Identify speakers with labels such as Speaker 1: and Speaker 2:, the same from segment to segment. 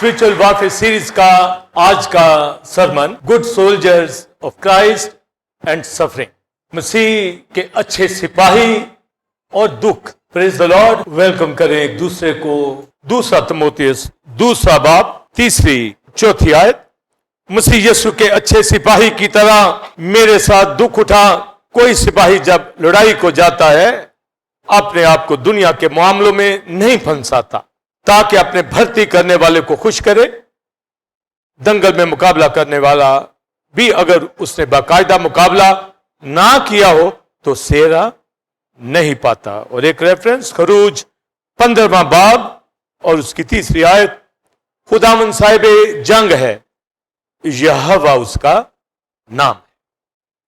Speaker 1: Spiritual warfare series का आज का sermon good soldiers of Christ and suffering, मसीह के अच्छे सिपाही और दुख। Praise the Lord. वेलकम करें एक दूसरे को। दूसरा तिमोथियस दूसरा बाब तीसरी चौथी आयत। मसीह यीशु के अच्छे सिपाही की तरह मेरे साथ दुख उठा। कोई सिपाही जब लड़ाई को जाता है अपने आप को दुनिया के मामलों में नहीं फंसाता, ताकि अपने भर्ती करने वाले को खुश करे। दंगल में मुकाबला करने वाला भी अगर उसने बाकायदा मुकाबला ना किया हो तो सेरा नहीं पाता। और एक रेफरेंस खरूज 15वां बाब और उसकी तीसरी आयत। खुदावंद साहिब जंग है, यहोवा उसका नाम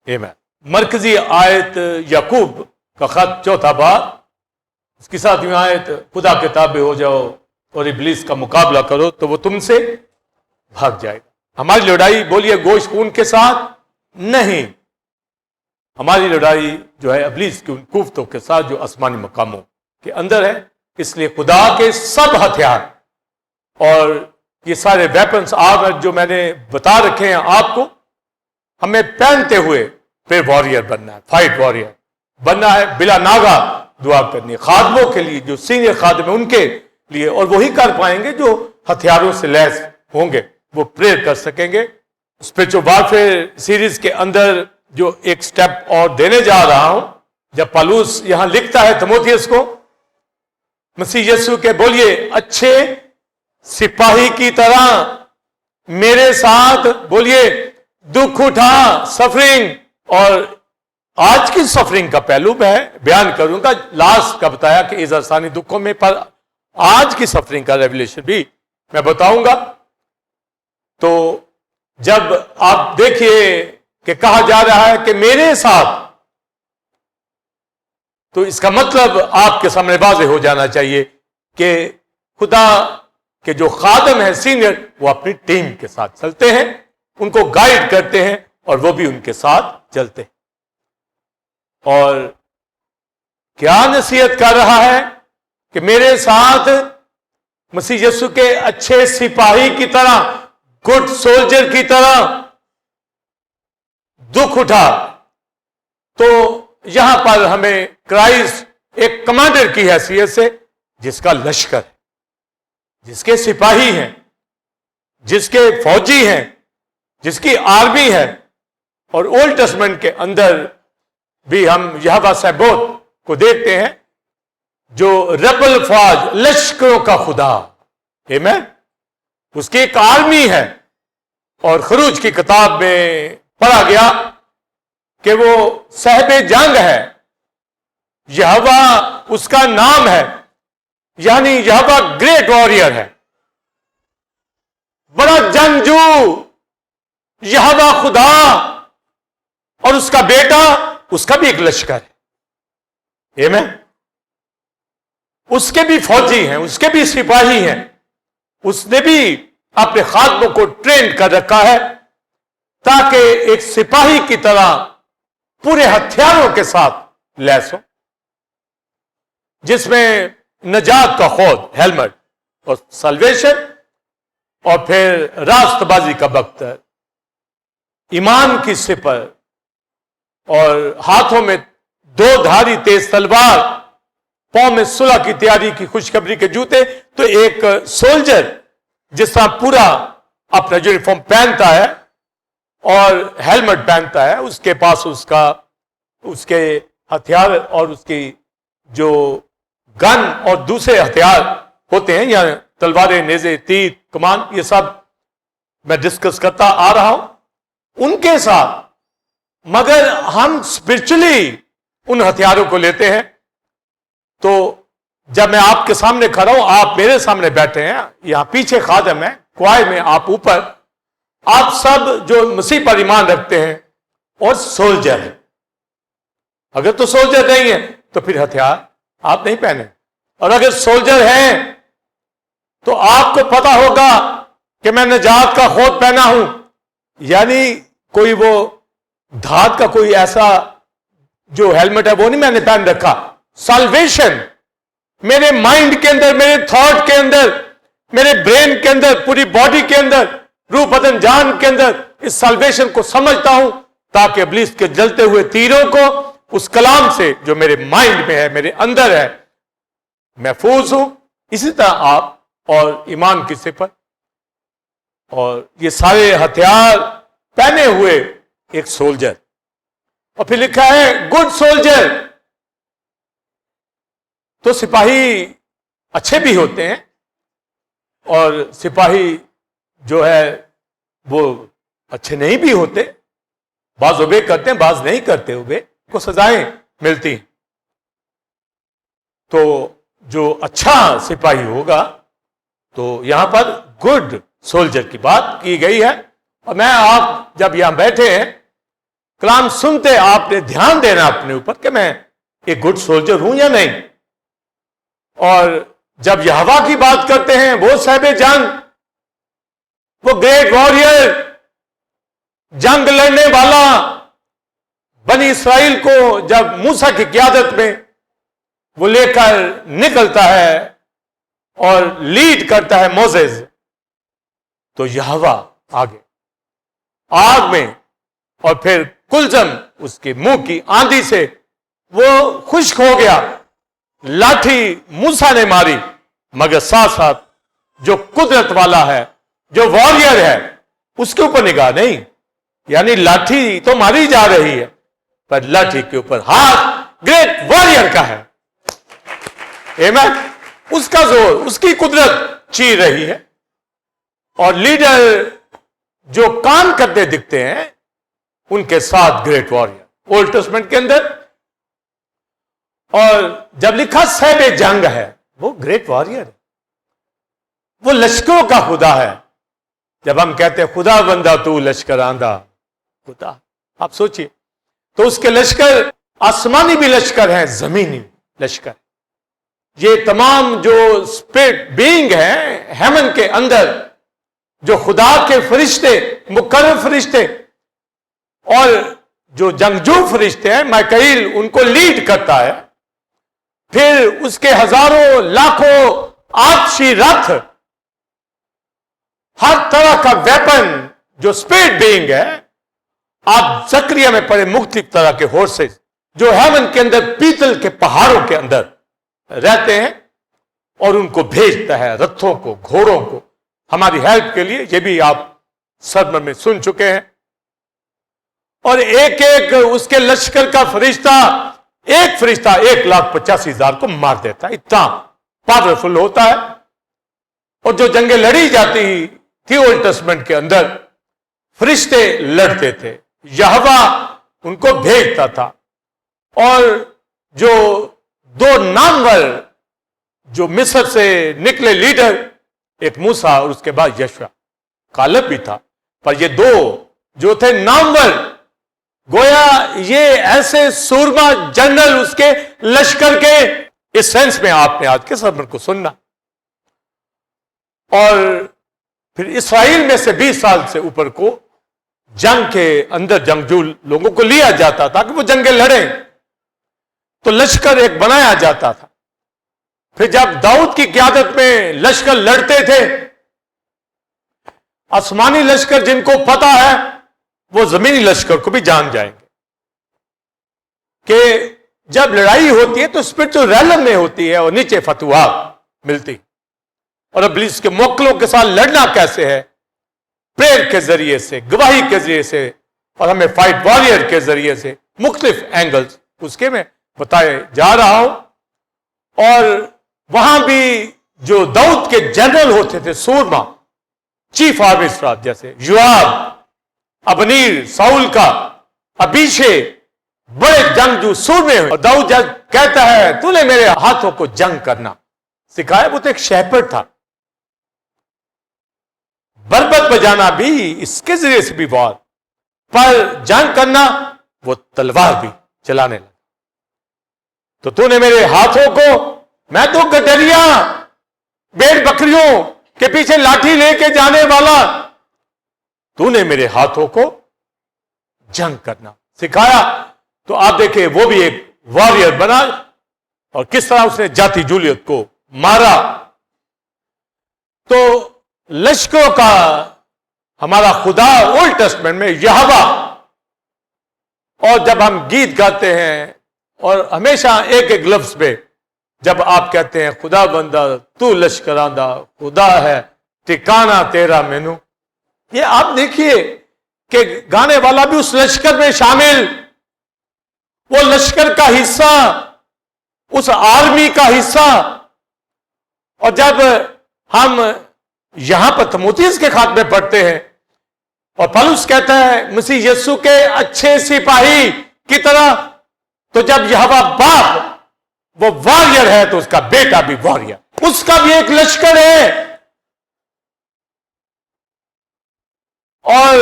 Speaker 1: है। आमीन। मरकजी आयत याकूब का खत चौथा बाब, उसकी सातवीं आयत, खुदा के ताबे हो जाओ और इब्लीस का मुकाबला करो तो वो तुमसे भाग जाएगा। हमारी लड़ाई बोलिए गोश्त खून के साथ नहीं, हमारी लड़ाई जो है इब्लीस की उन कुफ्तों के साथ जो आसमानी मकामों के अंदर है। इसलिए खुदा के सब हथियार और ये सारे वेपन्स आज जो मैंने बता रखे हैं आपको, हमें पहनते हुए फिर वॉरियर बनना है, फाइट वॉरियर बनना है। बिला नागा दुआ करनी है खादमों के लिए, जो सीनियर खादम है उनके लिए, और वही कर पाएंगे जो हथियारों से लैस होंगे, वो प्रेयर कर सकेंगे। स्पिरिचुअल वॉरफेयर सीरीज के अंदर जो एक स्टेप और देने जा रहा हूं, जब पौलुस यहां लिखता है तिमोथियस को, मसीह यीशु के बोलिए अच्छे सिपाही की तरह मेरे साथ बोलिए दुख उठा, सफरिंग। और आज की सफरिंग का पहलू मैं बयान करूंगा। लास्ट का बताया कि इस आसानी दुखों में, पर आज की सफरिंग का रेवलेशन भी मैं बताऊंगा। तो जब आप देखिए कि कहा जा रहा है कि मेरे साथ, तो इसका मतलब आपके सामने वाज़ेह हो जाना चाहिए कि खुदा के जो खादम है सीनियर, वो अपनी टीम के साथ चलते हैं, उनको गाइड करते हैं और वो भी उनके साथ चलते हैं। और क्या नसीहत कर रहा है कि मेरे साथ मसीह यीशु के अच्छे सिपाही की तरह, गुड सोल्जर की तरह दुख उठा। तो यहां पर हमें क्राइस्ट एक कमांडर की हैसियत से, जिसका लश्कर है, जिसके सिपाही हैं, जिसके फौजी हैं, जिसकी आर्मी है। और ओल्ड टेस्टमेंट के अंदर भी हम यहोवा सैबोत को देखते हैं, जो रबल फौज, लश्करों का खुदा। आमीन। उसकी एक आर्मी है। और खरूज की किताब में पढ़ा गया कि वो साहिब जंग है, यहोवा उसका नाम है, यानी यहोवा ग्रेट वॉरियर है, बड़ा जंगजू यहोवा खुदा। और उसका बेटा, उसका भी एक लश्कर है। आमीन। उसके भी फौजी हैं, उसके भी सिपाही हैं। उसने भी अपने खादमों को ट्रेन कर रखा है, ताकि एक सिपाही की तरह पूरे हथियारों के साथ लैस हो, जिसमें नजात का खौद, हेलमेट और सल्वेशन, और फिर रास्तबाजी का बख्तर, ईमान की सिपर, और हाथों में दो धारी तेज तलवार, पांव में सुलह की तैयारी की खुशखबरी के जूते। तो एक सोल्जर जिस तरह पूरा अपना यूनिफॉर्म पहनता है और हेलमेट पहनता है, उसके पास उसके हथियार और उसकी जो गन और दूसरे हथियार होते हैं, या तलवारें, नेज़े, तीर, कमान, ये सब मैं डिस्कस करता आ रहा हूं उनके साथ। मगर हम स्पिरिचुअली उन हथियारों को लेते हैं। तो जब मैं आपके सामने खड़ा हूं, आप मेरे सामने बैठे हैं, यहां पीछे खादम है, क्वाय में आप ऊपर, आप सब जो मसीह पर ईमान रखते हैं और सोल्जर है। अगर तो सोल्जर नहीं है तो फिर हथियार आप नहीं पहने, और अगर सोल्जर हैं तो आपको पता होगा कि मैं नजात का खोद पहना हूं, यानी कोई वो धात का कोई ऐसा जो हेलमेट है वो नहीं मैंने पहन रखा। साल्वेशन मेरे माइंड के अंदर, मेरे थॉट के अंदर میرے برین کے اندر, پوری باڈی کے اندر, روح بدن جان کے اندر اس سالویشن کو سمجھتا ہوں, تاکہ ابلیس کے جلتے ہوئے تیروں کو اس کلام سے جو میرے مائنڈ میں ہے, میرے اندر ہے, محفوظ ہوں. اسی طرح آپ اور ایمان کی صفت اور یہ سارے ہتھیار پہنے ہوئے ایک سولجر. اور پھر لکھا ہے گڈ سولجر. تو سپاہی اچھے بھی ہوتے ہیں, اور سپاہی جو ہے وہ اچھے نہیں بھی ہوتے. بعض اوبے کرتے ہیں, بعض نہیں کرتے, اوبے کو سزائیں ملتی ہیں. تو جو اچھا سپاہی ہوگا, تو یہاں پر گڈ سولجر کی بات کی گئی ہے. اور میں, آپ جب یہاں بیٹھے ہیں کلام سنتے, آپ نے دھیان دینا اپنے اوپر کہ میں ایک گڈ سولجر ہوں یا نہیں. اور جب یہوہ کی بات کرتے ہیں, وہ صاحب جنگ, وہ گریٹ واریر, جنگ لڑنے والا, بنی اسرائیل کو جب موسیٰ کی قیادت میں وہ لے کر نکلتا ہے اور لیڈ کرتا ہے موسیس, تو یہوہ آگے آگ میں, اور پھر کلزم اس کے منہ کی آندھی سے وہ خشک ہو گیا. لاٹھی موسیٰ نے ماری, مگر ساتھ ساتھ جو قدرت والا ہے, جو واریر ہے, اس کے اوپر نگاہ نہیں. یعنی لاٹھی تو ماری جا رہی ہے, پر لاٹھی کے اوپر ہاتھ گریٹ واریر کا ہے. آمین. اس کا زور, اس کی قدرت چیر رہی ہے. اور لیڈر جو کام کرتے دکھتے ہیں, ان کے ساتھ گریٹ واریر اولڈ ٹیسٹمنٹ کے اندر. اور جب لکھا صاحب جنگ ہے, وہ گریٹ واریر ہے, وہ لشکروں کا خدا ہے. جب ہم کہتے ہیں خدا بندہ تو لشکر آندہ خدا, آپ سوچئے, تو اس کے لشکر آسمانی بھی لشکر ہیں, زمینی لشکر. یہ تمام جو اسپرٹ بینگ ہیں ہیمن کے اندر, جو خدا کے فرشتے, مقرر فرشتے, اور جو جنگجو فرشتے ہیں, مائیکائیل ان کو لیڈ کرتا ہے. پھر اس کے ہزاروں لاکھوں آتشی رتھ, ہر طرح کا ویپن جو اسپرٹ بینگ ہے. آپ زکریا میں پڑھے مختلف طرح کے ہورسز جو ہیون کے اندر پیتل کے پہاڑوں کے اندر رہتے ہیں, اور ان کو بھیجتا ہے, رتھوں کو, گھوڑوں کو, ہماری ہیلپ کے لیے. یہ بھی آپ سرمن میں سن چکے ہیں. اور ایک ایک اس کے لشکر کا فرشتہ, ایک فرشتہ 1,85,000 کو مار دیتا ہے. اتنا پاورفل ہوتا ہے. اور جو جنگیں لڑی جاتی تھی اولڈ ٹیسٹمنٹ کے اندر, فرشتے لڑتے تھے, یہوہ ان کو بھیجتا تھا. اور جو دو نامور جو مصر سے نکلے لیڈر, ایک موسیٰ اور اس کے بعد یشوع, کالب بھی تھا, پر یہ دو جو تھے نامور, گویا یہ ایسے سورما جنرل اس کے لشکر کے, اس سینس میں آپ نے آج کے سرمن کو سننا. اور پھر اسرائیل میں سے 20 سال سے اوپر کو جنگ کے اندر جنگجو لوگوں کو لیا جاتا تھا کہ وہ جنگیں لڑیں, تو لشکر ایک بنایا جاتا تھا. پھر جب داؤد کی قیادت میں لشکر لڑتے تھے, آسمانی لشکر جن کو پتا ہے وہ زمینی لشکر کو بھی جان جائیں گے کہ جب لڑائی ہوتی ہے تو اسپرچل ریلم میں ہوتی ہے, اور نیچے فتوحات ملتی. اور ابلیس کے موکلوں کے ساتھ لڑنا کیسے ہے, پریئر کے ذریعے سے, گواہی کے ذریعے سے, اور ہمیں فائٹ واریر کے ذریعے سے, مختلف اینگلز اس کے میں بتائے جا رہا ہوں. اور وہاں بھی جو داؤد کے جنرل ہوتے تھے, سورما, چیف آرمسٹر جیسے یوآب, ابنیر, ساؤل کا, ابیشے, بڑے جنگجو سورمے ہوئے. اور داؤد جب کہتا ہے تو نے میرے ہاتھوں کو جنگ کرنا سکھایا, وہ تو ایک شیپرڈ تھا. بربت بجانا بھی اس کے ذریعے سے بھی وار, پر جنگ کرنا وہ تلوار بھی چلانے لگا. تو نے میرے ہاتھوں کو, میں تو گٹریا بیڑ بکریوں کے پیچھے لاٹھی لے کے جانے والا, تو نے میرے ہاتھوں کو جنگ کرنا سکھایا. تو آپ دیکھیں وہ بھی ایک واریر بنا, اور کس طرح اس نے جاتی جولیت کو مارا. تو لشکروں کا ہمارا خدا اولڈ ٹیسٹمنٹ میں یہوہ، اور جب ہم گیت گاتے ہیں اور ہمیشہ ایک ایک لفظ پہ جب آپ کہتے ہیں خدا بندہ تو لشکراندہ خدا ہے ٹھکانہ تیرا مینو، یہ آپ دیکھیے کہ گانے والا بھی اس لشکر میں شامل، وہ لشکر کا حصہ، اس آرمی کا حصہ۔ اور جب ہم یہاں پر تموتھیوس کے خط میں پڑھتے ہیں اور پولس کہتا ہے مسیح یسوع کے اچھے سپاہی کی طرح، تو جب یہوہ باپ وہ واریر ہے تو اس کا بیٹا بھی واریر، اس کا بھی ایک لشکر ہے۔ اور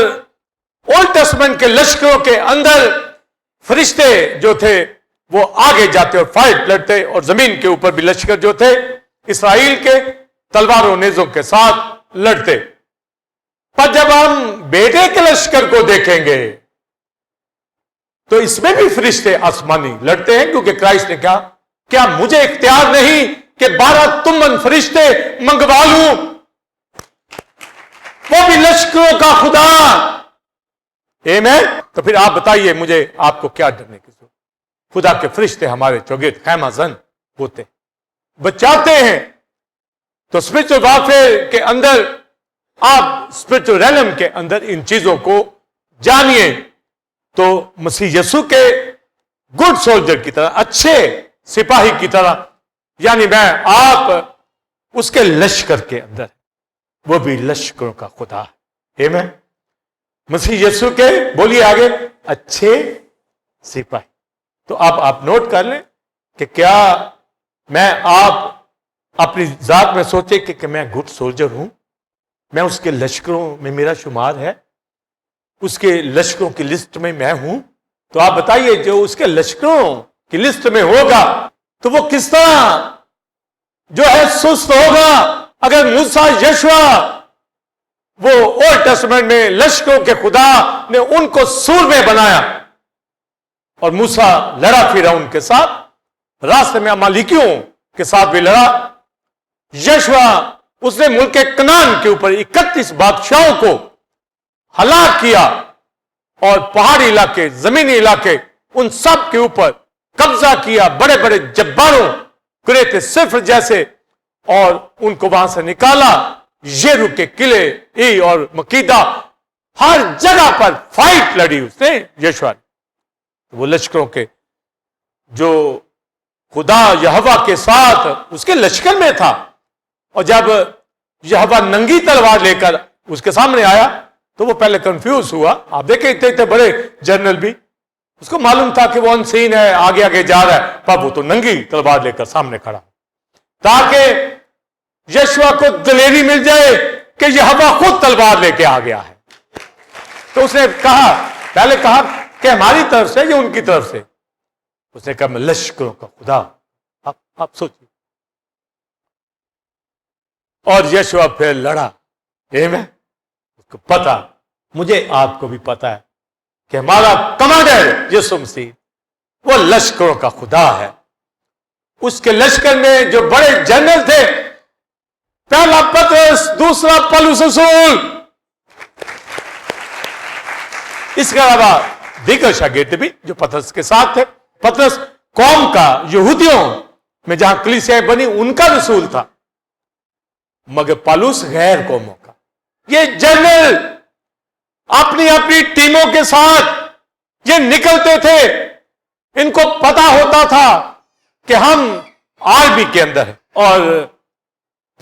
Speaker 1: اولڈ ٹیسٹمنٹ کے لشکروں کے اندر فرشتے جو تھے وہ آگے جاتے اور فائٹ لڑتے، اور زمین کے اوپر بھی لشکر جو تھے اسرائیل کے تلواروں نیزوں کے ساتھ لڑتے۔ پر جب ہم بیٹے کے لشکر کو دیکھیں گے تو اس میں بھی فرشتے آسمانی لڑتے ہیں، کیونکہ کرائسٹ نے کہا کیا مجھے اختیار نہیں کہ 12 تمن فرشتے منگوا لوں؟ وہ بھی لشکروں کا خدا۔ آمین۔ تو پھر آپ بتائیے مجھے آپ کو کیا ڈرنے کی ضرورت؟ خدا کے فرشتے ہمارے چوگرد خیمہ زن ہوتے بچاتے ہیں۔ تو اسپرچل وارفیئر کے اندر آپ اسپرچل ریلم کے اندر ان چیزوں کو جانیے۔ تو مسیح یسوع کے گڈ سولجر کی طرح، اچھے سپاہی کی طرح، یعنی میں آپ اس کے لشکر کے اندر، وہ بھی لشکروں کا خدا ہے۔ آمین۔ مسیح یسوع کے بولیے آگے اچھے سپاہی۔ تو آپ نوٹ کر لیں کہ کیا میں آپ اپنی ذات میں سوچے کہ میں گڈ سولجر ہوں، میں اس کے لشکروں میں میرا شمار ہے، اس کے لشکروں کی لسٹ میں ہوں؟ تو آپ بتائیے جو اس کے لشکروں کی لسٹ میں ہوگا تو وہ کس طرح جو ہے سست ہوگا۔ اگر موسیٰ یشوع وہ اولڈ ٹیسٹمنٹ میں لشکروں کے خدا نے ان کو سور میں بنایا اور موسیٰ لڑا پھرا ان کے ساتھ، راستے میں امالیکیوں کے ساتھ بھی لڑا۔ یشوع اس نے ملک کنعان کے اوپر 31 بادشاہوں کو ہلاک کیا، اور پہاڑی علاقے، زمینی علاقے، ان سب کے اوپر قبضہ کیا، بڑے بڑے جباروں، قریت صفر جیسے، اور ان کو وہاں سے نکالا۔ یریکو کے قلعے اور مکیدہ، ہر جگہ پر فائٹ لڑی اس نے یشوع نے۔ وہ لشکروں کے جو خدا یہوہ کے ساتھ اس کے لشکر میں تھا، اور جب یہوہ ننگی تلوار لے کر اس کے سامنے آیا تو وہ پہلے کنفیوز ہوا۔ آپ دیکھیں اتنے بڑے جنرل بھی، اس کو معلوم تھا کہ وہ انسین ہے، آگے آگے جا رہا ہے، پر وہ تو ننگی تلوار لے کر سامنے کھڑا، تاکہ یشوع کو دلیری مل جائے کہ یہوہ خود تلوار لے کے آ گیا ہے۔ تو اس نے پہلے کہا کہ ہماری طرف سے یا ان کی طرف سے؟ اس نے کہا میں لشکروں کا خدا۔ آپ سوچیے، اور یشوع پھر لڑا۔ اس کو پتا، مجھے آپ کو بھی پتا ہے کہ ہمارا کمانڈر یسوع مسیح وہ لشکروں کا خدا ہے۔ اس کے لشکر میں جو بڑے جنرل تھے، پہلا پطرس، دوسرا پولس رسول، اس کے علاوہ دیگر شاگرد بھی جو پطرس کے ساتھ تھے۔ پطرس قوم کا، یہودیوں میں جہاں کلیسیاں بنی ان کا رسول تھا، مگر پولس غیر قوموں کا۔ یہ جنرل اپنی اپنی ٹیموں کے ساتھ یہ نکلتے تھے، ان کو پتا ہوتا تھا کہ ہم آرمی کے اندر ہیں۔ اور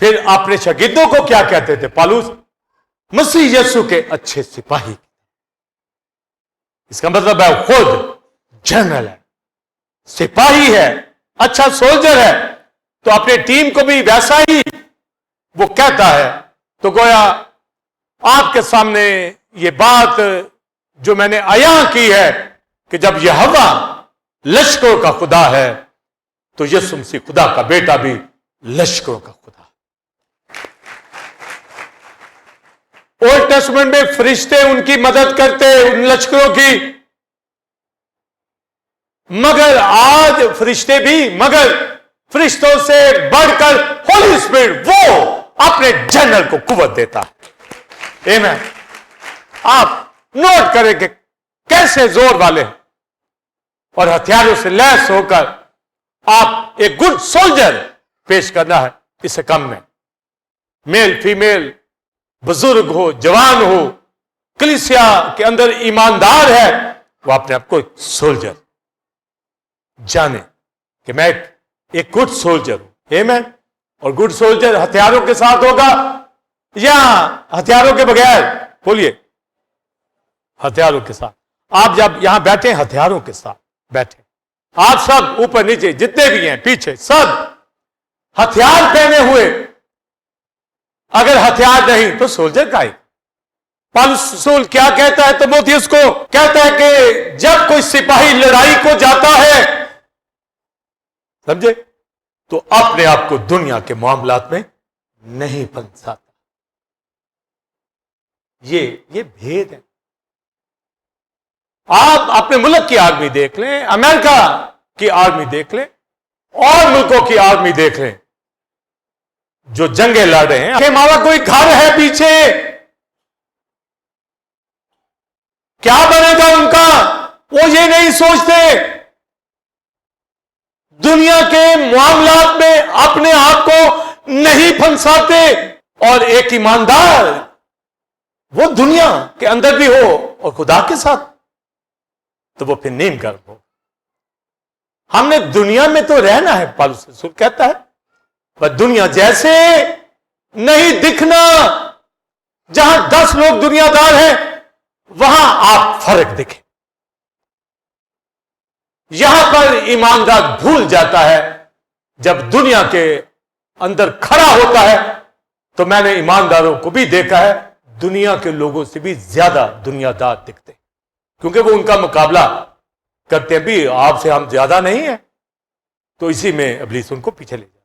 Speaker 1: پھر اپنے شاگردوں کو کیا کہتے تھے پولس؟ مسیح یسوع کے اچھے سپاہی۔ اس کا مطلب ہے خود جنرل ہے، سپاہی ہے، اچھا سولجر ہے، تو اپنے ٹیم کو بھی ویسا ہی وہ کہتا ہے۔ تو گویا آپ کے سامنے یہ بات جو میں نے عیاں کی ہے کہ جب یہوہ لشکروں کا خدا ہے تو یسوع مسیح خدا کا بیٹا بھی لشکروں کا خدا۔ اولڈ ٹیسٹمنٹ میں فرشتے ان کی مدد کرتے ان لشکروں کی، مگر آج فرشتے بھی، مگر فرشتوں سے بڑھ کر ہولی اسپرٹ وہ अपने जनरल को कुव्वत देता है। आमीन। आप नोट करें कि कैसे जोर वाले हैं और हथियारों से लैस होकर आप एक गुड सोल्जर पेश करना है इस काम में। मेल फीमेल, बुजुर्ग हो, जवान हो, कलीसिया के अंदर ईमानदार है, वो अपने आप को एक सोल्जर जाने कि मैं एक गुड सोल्जर हूं। आमीन। और गुड सोल्जर हथियारों के साथ होगा या हथियारों के बगैर? बोलिए, हथियारों के साथ। आप जब यहां बैठे हथियारों के साथ बैठे, आप सब ऊपर नीचे जितने भी हैं पीछे सब हथियार पहने हुए। अगर हथियार नहीं तो सोल्जर का ही। पौलुस रसूल क्या कहता है तीमुथियुस को? कहता है कि जब कोई सिपाही लड़ाई को जाता है, समझे, तो अपने आप को दुनिया के मामलात में नहीं फंसाता। ये भेद है। आप अपने मुल्क की आर्मी देख लें, अमेरिका की आर्मी देख लें, और मुल्कों की आर्मी देख लें जो जंगें लड़ रहे हैं। हमारा कोई घर है पीछे, क्या बनेगा उनका, वो ये नहीं सोचते। दुनिया के मामलात में अपने आप को नहीं फंसाते। और एक ईमानदार वो दुनिया के अंदर भी हो और खुदा के साथ, तो वो फिर नीम गर्म हो। हमने दुनिया में तो रहना है, पौलुस रसूल कहता है, पर दुनिया जैसे नहीं दिखना। जहां 10 लोग दुनियादार हैं वहां आप फर्क दिखे। यहां पर ईमानदार भूल जाता है। जब दुनिया के अंदर खड़ा होता है तो मैंने ईमानदारों को भी देखा है, दुनिया के लोगों से भी ज्यादा दुनियादार दिखते, क्योंकि वो उनका मुकाबला करते हैं भी, आपसे हम ज्यादा नहीं है, तो इसी में इब्लीस उनको पीछे ले जाता।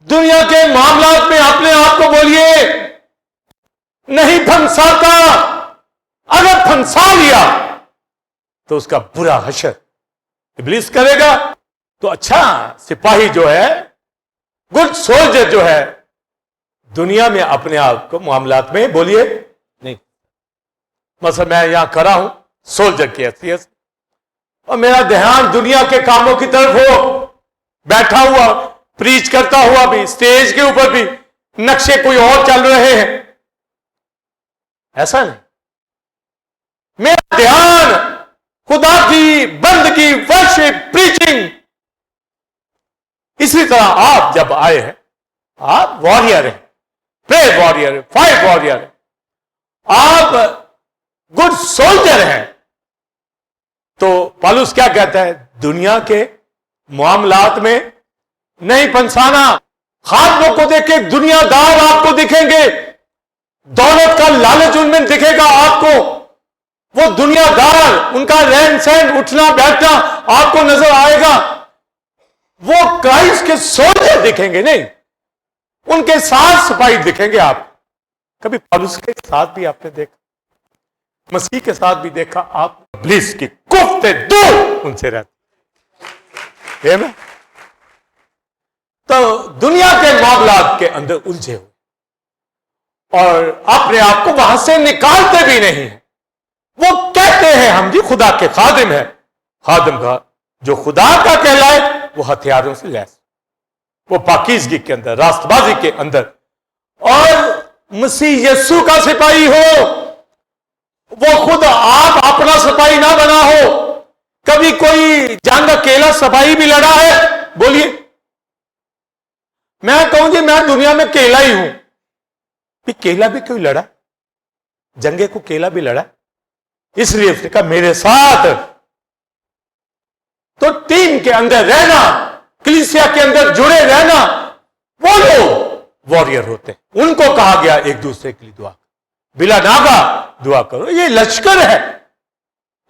Speaker 1: दुनिया के मामलात में अपने आप को बोलिए नहीं फंसाता। अगर फंसा लिया तो उसका बुरा हशर इब्लीस करेगा। तो अच्छा सिपाही जो है, गुड सोल्जर जो है, दुनिया में अपने आप को मामलात में बोलिए नहीं। मतलब मैं यहां खड़ा हूं सोल्जर की हैसियत से, और मेरा ध्यान दुनिया के कामों की तरफ हो, बैठा हुआ प्रीच करता हुआ भी, स्टेज के ऊपर भी नक्शे कोई और चल रहे हैं, ऐसा नहीं। मेरा ध्यान खुदा की बंदगी, वर्शिप, प्रीचिंग। इसी तरह आप जब आए हैं, आप वॉरियर हैं, प्रेयर वॉरियर है, फाइट वॉरियर है, आप गुड सोल्जर हैं। तो पौलुस क्या कहता है? दुनिया के मामलात में नहीं फंसाना। खादमों को देख के दुनियादार आपको दिखेंगे, दौलत का लालच उनमें दिखेगा आपको, वो दुनियादार, उनका रहन सहन, उठना बैठना आपको नजर आएगा। वो क्राइस्ट के सोल्जर दिखेंगे नहीं, उनके साथ सिपाही दिखेंगे आप। कभी पौलुस के साथ भी आपने देखा, मसीह के साथ भी देखा, आप इब्लीस की कुफ्ते दूर उनसे रहते हैं। तो दुनिया के मामलात के अंदर उलझे हो और अपने आप को वहां से निकालते भी नहीं। वो कहते हैं हम जी खुदा के खादिम हैं। खादिम का जो खुदा का कहलाए वो हथियारों से लैस, वो पाकीज़गी के अंदर, रास्तबाजी के अंदर। और मसीह यीशु का सिपाही हो, वो खुद आप अपना सिपाही ना बना हो। कभी कोई जंग अकेला सिपाही भी लड़ा है? बोलिए। मैं कहूं जी मैं दुनिया में केला ही हूं। भी केला भी कोई लड़ा? जंगे को केला भी लड़ा, इसलिए उसने कहा मेरे साथ। तो टीम के अंदर रहना, कलीसिया के अंदर जुड़े रहना, वो लोग वॉरियर होते हैं। उनको कहा गया एक दूसरे के लिए दुआ, बिला नागा दुआ करो। ये लश्कर है,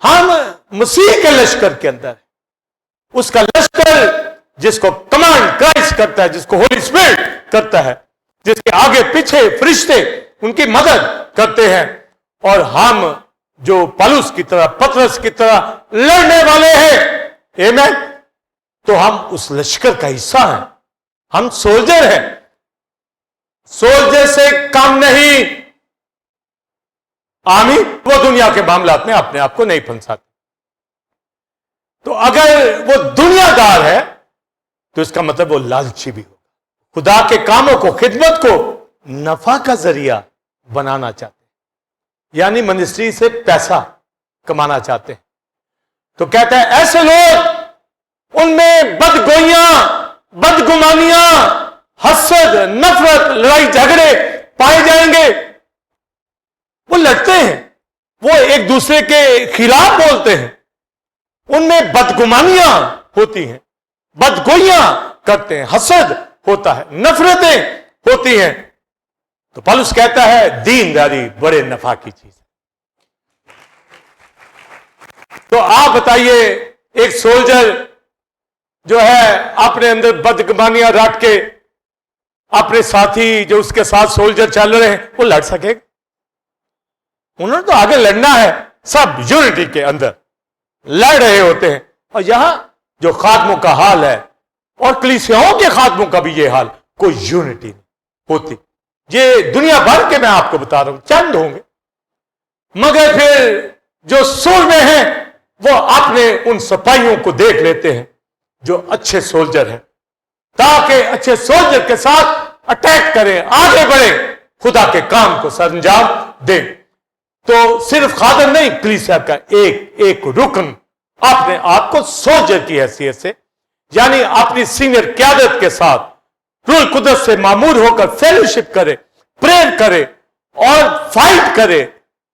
Speaker 1: हम मसीह के लश्कर के अंदर है। उसका लश्कर जिसको कमांड क्राइस्ट करता है, जिसको होली स्पिरिट करता है, जिसके आगे पीछे फरिश्ते उनकी मदद करते हैं। और हम जो पौलुस की तरह, पतरस की तरह लड़ने वाले हैं, आमीन, तो हम उस लश्कर का हिस्सा हैं, हम सोल्जर हैं। सोल्जर से कम नहीं। आमीन। वो दुनिया के मामलात में अपने आप को नहीं फंसाते। तो अगर वो दुनियादार है तो इसका मतलब वो लालची भी होगा, खुदा के कामों को, खिदमत को नफा का जरिया बनाना चाहते हैं, यानी मिनिस्ट्री से पैसा कमाना चाहते हैं। तो कहता है ऐसे लोग, उनमें बदगोइयां, बदगुमानियां, हसद, नफरत, लड़ाई झगड़े पाए जाएंगे। वो लड़ते हैं, वो एक दूसरे के खिलाफ बोलते हैं, उनमें बदगुमानियां होती हैं, बदगोइयां करते हैं, हसद होता है, नफरतें होती हैं। तो पौलुस कहता है दीनदारी बड़े नफा की चीज है। तो आप बताइए, एक सोल्जर जो है अपने अंदर बदगुमानियां रख के अपने साथी जो उसके साथ सोल्जर चल रहे हैं, वो लड़ सकेगा? उन्होंने तो आगे लड़ना है, सब यूनिटी के अंदर लड़ रहे होते हैं। और यहां जो खात्मों का हाल है और कलीसियाओं के खात्मों का भी ये हाल, कोई यूनिटी नहीं होती। ये दुनिया भर के मैं आपको बता रहा हूं, चंद होंगे, मगर फिर जो सुर में हैं वो अपने उन सिपाहियों को देख लेते हैं जो अच्छे सोल्जर हैं, ताकि अच्छे सोल्जर के साथ अटैक करें, आगे बढ़े, खुदा के काम को सरंजाम दें। तो सिर्फ खादम नहीं, कलीसिया का एक एक रुकन अपने आप को सोल्जर की हैसियत से, यानी अपनी सीनियर क़यादत के साथ रूह कुदरत से मामूर होकर फेलोशिप करे, प्रेयर करे और फाइट करे।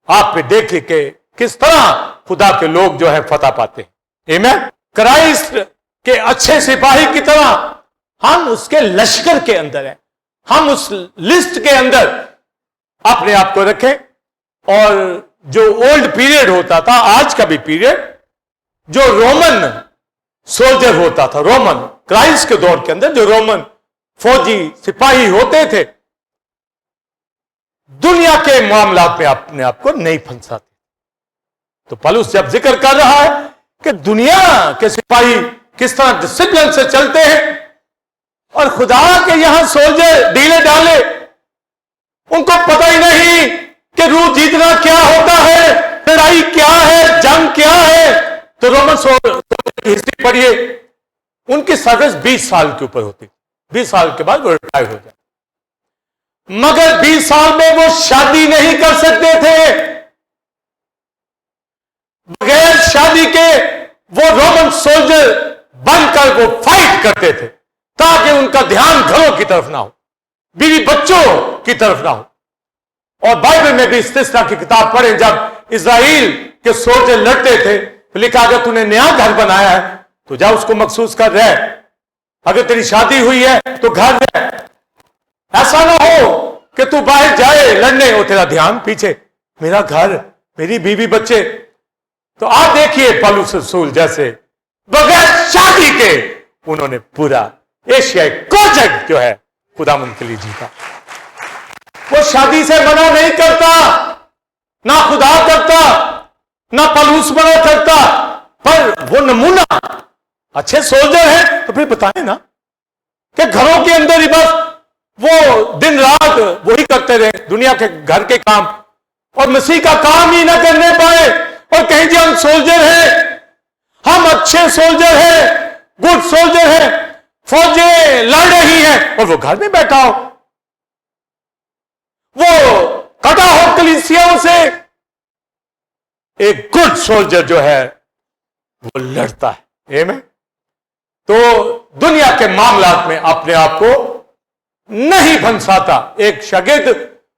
Speaker 1: आप पे देखे कि किस तरह खुदा के लोग जो है फतह पाते हैं। आमीन। क्राइस्ट के अच्छे सिपाही की तरह हम उसके लश्कर के अंदर हैं, हम उस लिस्ट के अंदर अपने आप को रखें। और जो ओल्ड पीरियड होता था, आज का भी पीरियड, जो रोमन सोल्जर होता था, रोमन क्राइस्ट के दौर के अंदर जो रोमन फौजी सिपाही होते थे, दुनिया के मामलात में अपने आप को नहीं फंसाते। तो पौलुस जब जिक्र कर रहा है कि दुनिया के सिपाही किस तरह डिसिप्लिन से चलते हैं और खुदा के यहां सोल्जर ढीले ढाले, उनको पता ही नहीं कि रूह जीतना क्या होता है, लड़ाई क्या है, जंग क्या है। तो रोमन सोल्जर की हिस्ट्री पढ़िए, उनकी सर्विस 20 साल के ऊपर होती, 20 साल के बाद वो रिटायर हो जाए, मगर 20 साल में वो शादी नहीं कर सकते थे। बगैर शादी के वो रोमन सोल्जर बनकर वो फाइट करते थे, ताकि उनका ध्यान घरों की तरफ ना हो, बीवी बच्चों की तरफ ना हो। और बाइबल में भी इस्तिस्ना की किताब पढ़ें, जब इजराइल के सोल्जर लड़ते थे तो लिखा, अगर तूने नया घर बनाया है तो जा उसको मखसूस कर रहे, अगर तेरी शादी हुई है तो घर रहे। ऐसा ना हो कि तू बाहर जाए लड़ने और तेरा ध्यान पीछे, मेरा घर, मेरी बीवी बच्चे। तो आप देखिए पौलुस रसूल जैसे बगैर शादी के उन्होंने पूरा एशियाई प्रोजेक्ट जो है खुदावंद के लिए जीता। वो शादी से मना नहीं करता, ना खुदा करता, ना पौलुस मना करता, पर वो नमूना अच्छे सोल्जर है। तो फिर बताएं ना कि घरों के अंदर ही बस वो दिन रात वही करते रहे, दुनिया के घर के काम, और मसीह का काम ही ना करने पाए और कहें जी हम सोल्जर हैं, हम अच्छे सोल्जर हैं, गुड सोल्जर हैं, फौजें लड़ रही हैं, और वो घर में बैठा हो, वो कटा हो कलीसियाओं से। एक गुड सोल्जर जो है वो लड़ता है। आमीन। तो दुनिया के मामलात में अपने आप को नहीं फंसाता। एक शागिर्द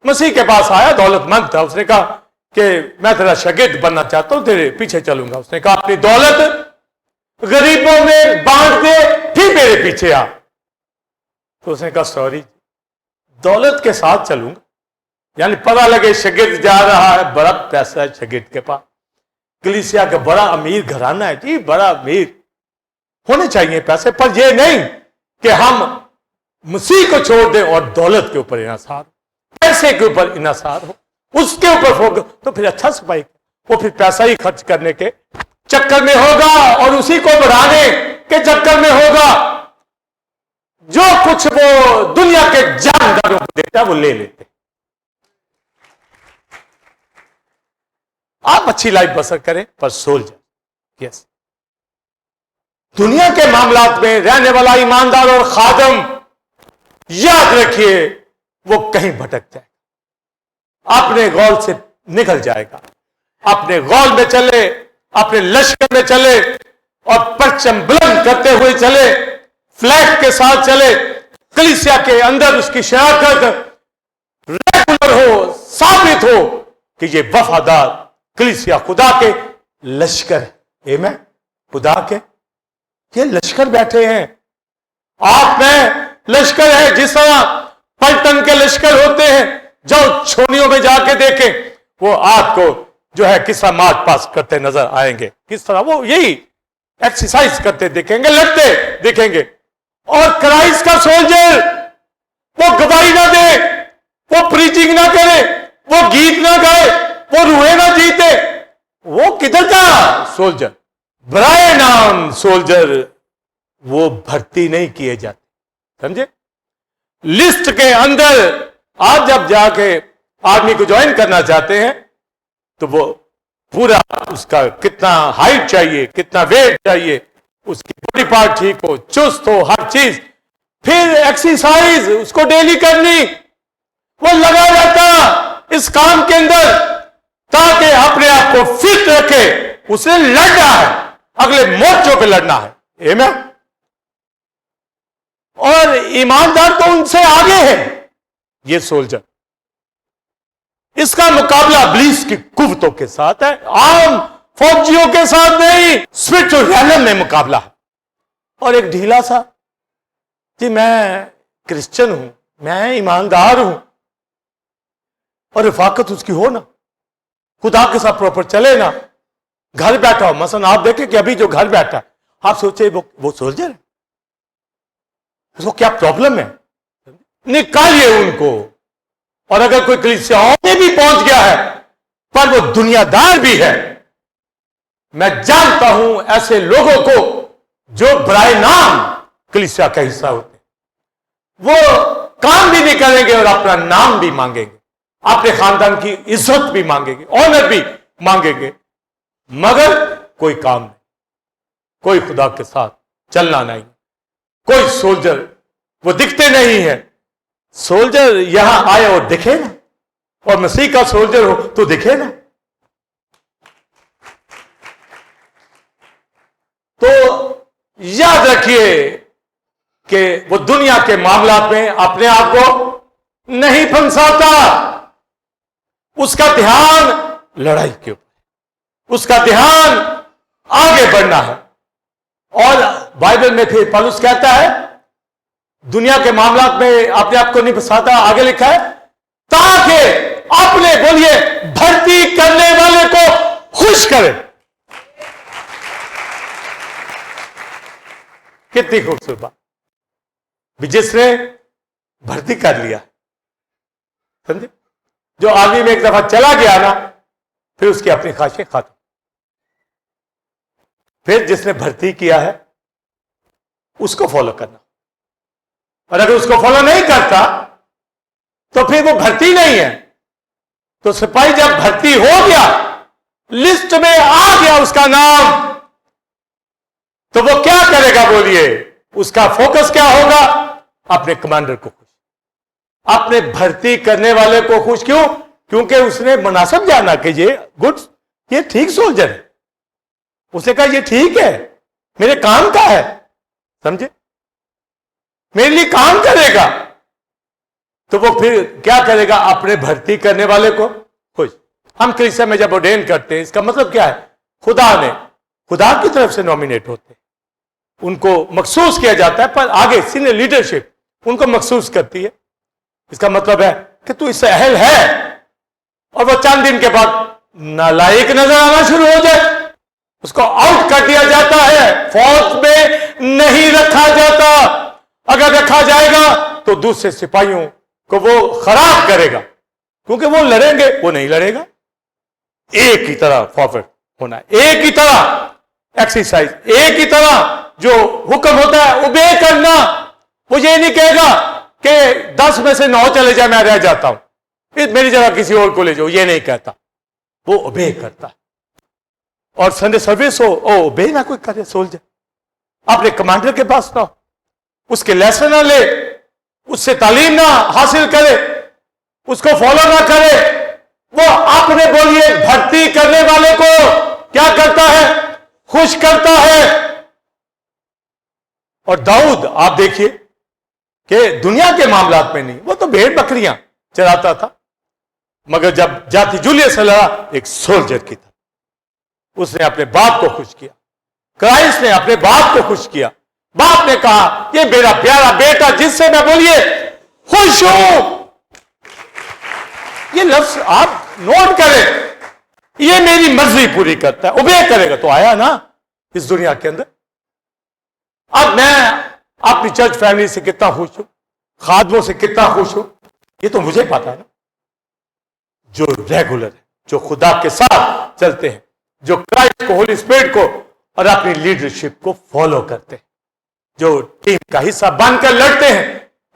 Speaker 1: मसीह के पास आया, दौलतमंद था, उसने कहा कि मैं तेरा शागिर्द बनना चाहता हूं, तेरे पीछे चलूंगा। उसने कहा अपनी दौलत गरीबों में बांट दे, फिर मेरे पीछे आ। तो उसने कहा सॉरी, दौलत के साथ चलूंगा, यानी पता लगे शागिर्द जा रहा है, बड़ा पैसा है शागिर्द के पास, कलीसिया का बड़ा अमीर घराना है जी, बड़ा अमीर, होने चाहिए पैसे, पर यह नहीं कि हम मसीह को छोड़ दें और दौलत के ऊपर इन्हिसार, पैसे के ऊपर इन्हिसार हो, उसके ऊपर फोकस। तो फिर अच्छा सिपाही वो फिर पैसा ही खर्च करने के चक्कर में होगा और उसी को बढ़ाने के चक्कर में होगा। जो कुछ वो दुनिया के जानदारों को देता है वो ले लेते। आप अच्छी लाइफ बसर करें, पर सोल्जर, यस, दुनिया के मामलात में रहने वाला ईमानदार और खादम, याद रखिए वो कहीं भटक जाए, अपने गौल से निकल जाएगा। अपने गौल में चले, अपने लश्कर में चले और परचम बुलंद करते हुए चले, फ्लैग के साथ चले, कलीसिया के अंदर उसकी शराकत रेगुलर हो, साबित हो कि ये वफादार कलीसिया खुदा के लश्कर है। आमीन। खुदा के ये लश्कर बैठे हैं, आप में लश्कर है। जिस तरह पलटन के लश्कर होते हैं, जो छोनियों में जाके देखें, वो आपको जो है किस तरह मार्च पास करते नजर आएंगे, किस तरह वो यही एक्सरसाइज करते दिखेंगे, लड़ते दिखेंगे। और क्राइस्ट का सोल्जर वो गवाही ना दे, वो प्रीचिंग ना करे, वो गीत ना गाए, वो रूहे ना जीते, वो किधर का सोल्जर? बराए नाम सोल्जर वो भर्ती नहीं किए जाते, समझे? लिस्ट के अंदर आज जब जाके आर्मी को ज्वाइन करना चाहते हैं तो वो पूरा उसका कितना हाइट चाहिए, कितना वेट चाहिए, उसकी बॉडी पार्ट ठीक हो, चुस्त हो, हर चीज, फिर एक्सरसाइज उसको डेली करनी, वो लगा रहता इस काम के अंदर ताकि अपने आप को फिट रखे। उसे लड़ना है, अगले मोर्चों पे लड़ना है। आमीन। और ईमानदार तो उनसे आगे है ये सोल्जर। इसका मुकाबला इब्लीस की कुव्वतों के साथ है, आम फौजियों के साथ नहीं, स्पिरिचुअल रैलम में मुकाबला है। और एक ढीला सा कि मैं क्रिश्चियन हूं, मैं ईमानदार हूं, और रिफाकत उसकी हो ना, खुदा के साथ प्रॉपर चले ना, घर बैठा हो। मसलन आप देखें कि अभी जो घर बैठा है, आप सोचे वो सोल्जर है, उसको क्या प्रॉब्लम है, निकालिए उनको। और अगर कोई कलीसियाओं में भी पहुंच गया है पर वो दुनियादार भी है, मैं जानता हूं ऐसे लोगों को जो बराए नाम कलीसिया का हिस्सा होते हैं। वो काम भी नहीं करेंगे और अपना नाम भी मांगेंगे, अपने खानदान की इज्जत भी मांगेंगे, ऑनर भी मांगेंगे, मगर कोई काम नहीं, कोई खुदा के साथ चलना नहीं, कोई सोल्जर वो दिखते नहीं है। सोल्जर यहां आए और दिखे ना, और मसीह का सोल्जर हो तो दिखे ना। तो याद रखिए कि वो दुनिया के मामलात में अपने आप को नहीं फंसाता। उसका ध्यान लड़ाई के ऊपर, उसका ध्यान आगे बढ़ना है। और बाइबल में फिर पौलुस कहता है दुनिया के मामलात में अपने आप को नहीं फंसाता, आगे लिखा है ताकि अपने, बोलिए, भर्ती करने वाले को खुश करे। कितनी खूबसूरत बात, जिसने भर्ती कर लिया, समझे? जो आर्मी में एक दफा चला गया ना, फिर उसकी अपनी ख्वाहिशें खत्म। फिर जिसने भर्ती किया है उसको फॉलो करना, और अगर उसको फॉलो नहीं करता तो फिर वो भर्ती नहीं है। तो सिपाही जब भर्ती हो गया, लिस्ट में आ गया उसका नाम, तो वो क्या करेगा, बोलिए? उसका फोकस क्या होगा? अपने कमांडर को खुश, अपने भर्ती करने वाले को खुश। क्यों? क्योंकि उसने मुनासिब जाना कि ये गुड, ये ठीक सोल्जर है। उसने कहा ये ठीक है, मेरे काम का है, समझे, मेरे लिए काम करेगा। तो वो फिर क्या करेगा? अपने भर्ती करने वाले को खुश। हम कलीसिया में जब ऑर्डेन करते हैं, इसका मतलब क्या है? खुदा की तरफ से नॉमिनेट होते हैं, उनको मखसूस किया जाता है, पर आगे सीनियर लीडरशिप उनको मखसूस करती है। इसका मतलब है कि तू इससे अहल है, और वो चंद दिन के बाद नालायक नजर आना शुरू हो जाए, उसको आउट कर दिया जाता है, फौज में नहीं रखा जाता। अगर रखा जाएगा तो दूसरे सिपाहियों को वो खराब करेगा, क्योंकि वो लड़ेंगे, वो नहीं लड़ेगा। एक ही तरह फॉरवर्ड होना है, एक ही तरह एक्सरसाइज, एक ही तरह जो हुक्म होता है ओबे करना। وہ یہ نہیں کہے گا کہ 10 میں سے 9 چلے جائے میں رہ جاتا ہوں، میری جگہ کسی اور کو لے جاؤ، یہ نہیں کہتا، وہ اوبے کرتا ہے۔ اور سنڈے سروس ہو اوبے نہ کوئی کرے، سولجر اپنے کمانڈر کے پاس نہ ہو، اس کے لیسن نہ لے، اس سے تعلیم نہ حاصل کرے، اس کو فالو نہ کرے، وہ اپنے بولیے بھرتی کرنے والے کو کیا کرتا ہے؟ خوش کرتا ہے۔ اور داؤد آپ دیکھیے کہ دنیا کے معاملات میں نہیں، وہ تو بھیڑ بکریاں چراتا تھا، مگر جب جاتی جولیے سے لڑا ایک سولجر کی تھا، اس نے اپنے باپ کو خوش کیا، کرائسٹ نے اپنے باپ کو خوش کیا۔ باپ نے کہا یہ میرا پیارا بیٹا جس سے میں بولیے خوش ہوں، یہ لفظ آپ نوٹ کریں، یہ میری مرضی پوری کرتا ہے، اوبے کرے گا۔ تو آیا نا اس دنیا کے اندر۔ اب میں اپنی چرچ فیملی سے کتنا خوش ہوں، خادموں سے کتنا خوش ہوں، یہ تو مجھے پتا ہے نا۔ جو ریگولر ہے، جو خدا کے ساتھ چلتے ہیں، جو کرائسٹ کو، ہولی اسپرٹ کو اور اپنی لیڈرشپ کو فالو کرتے ہیں، جو ٹیم کا حصہ بن کر لڑتے ہیں،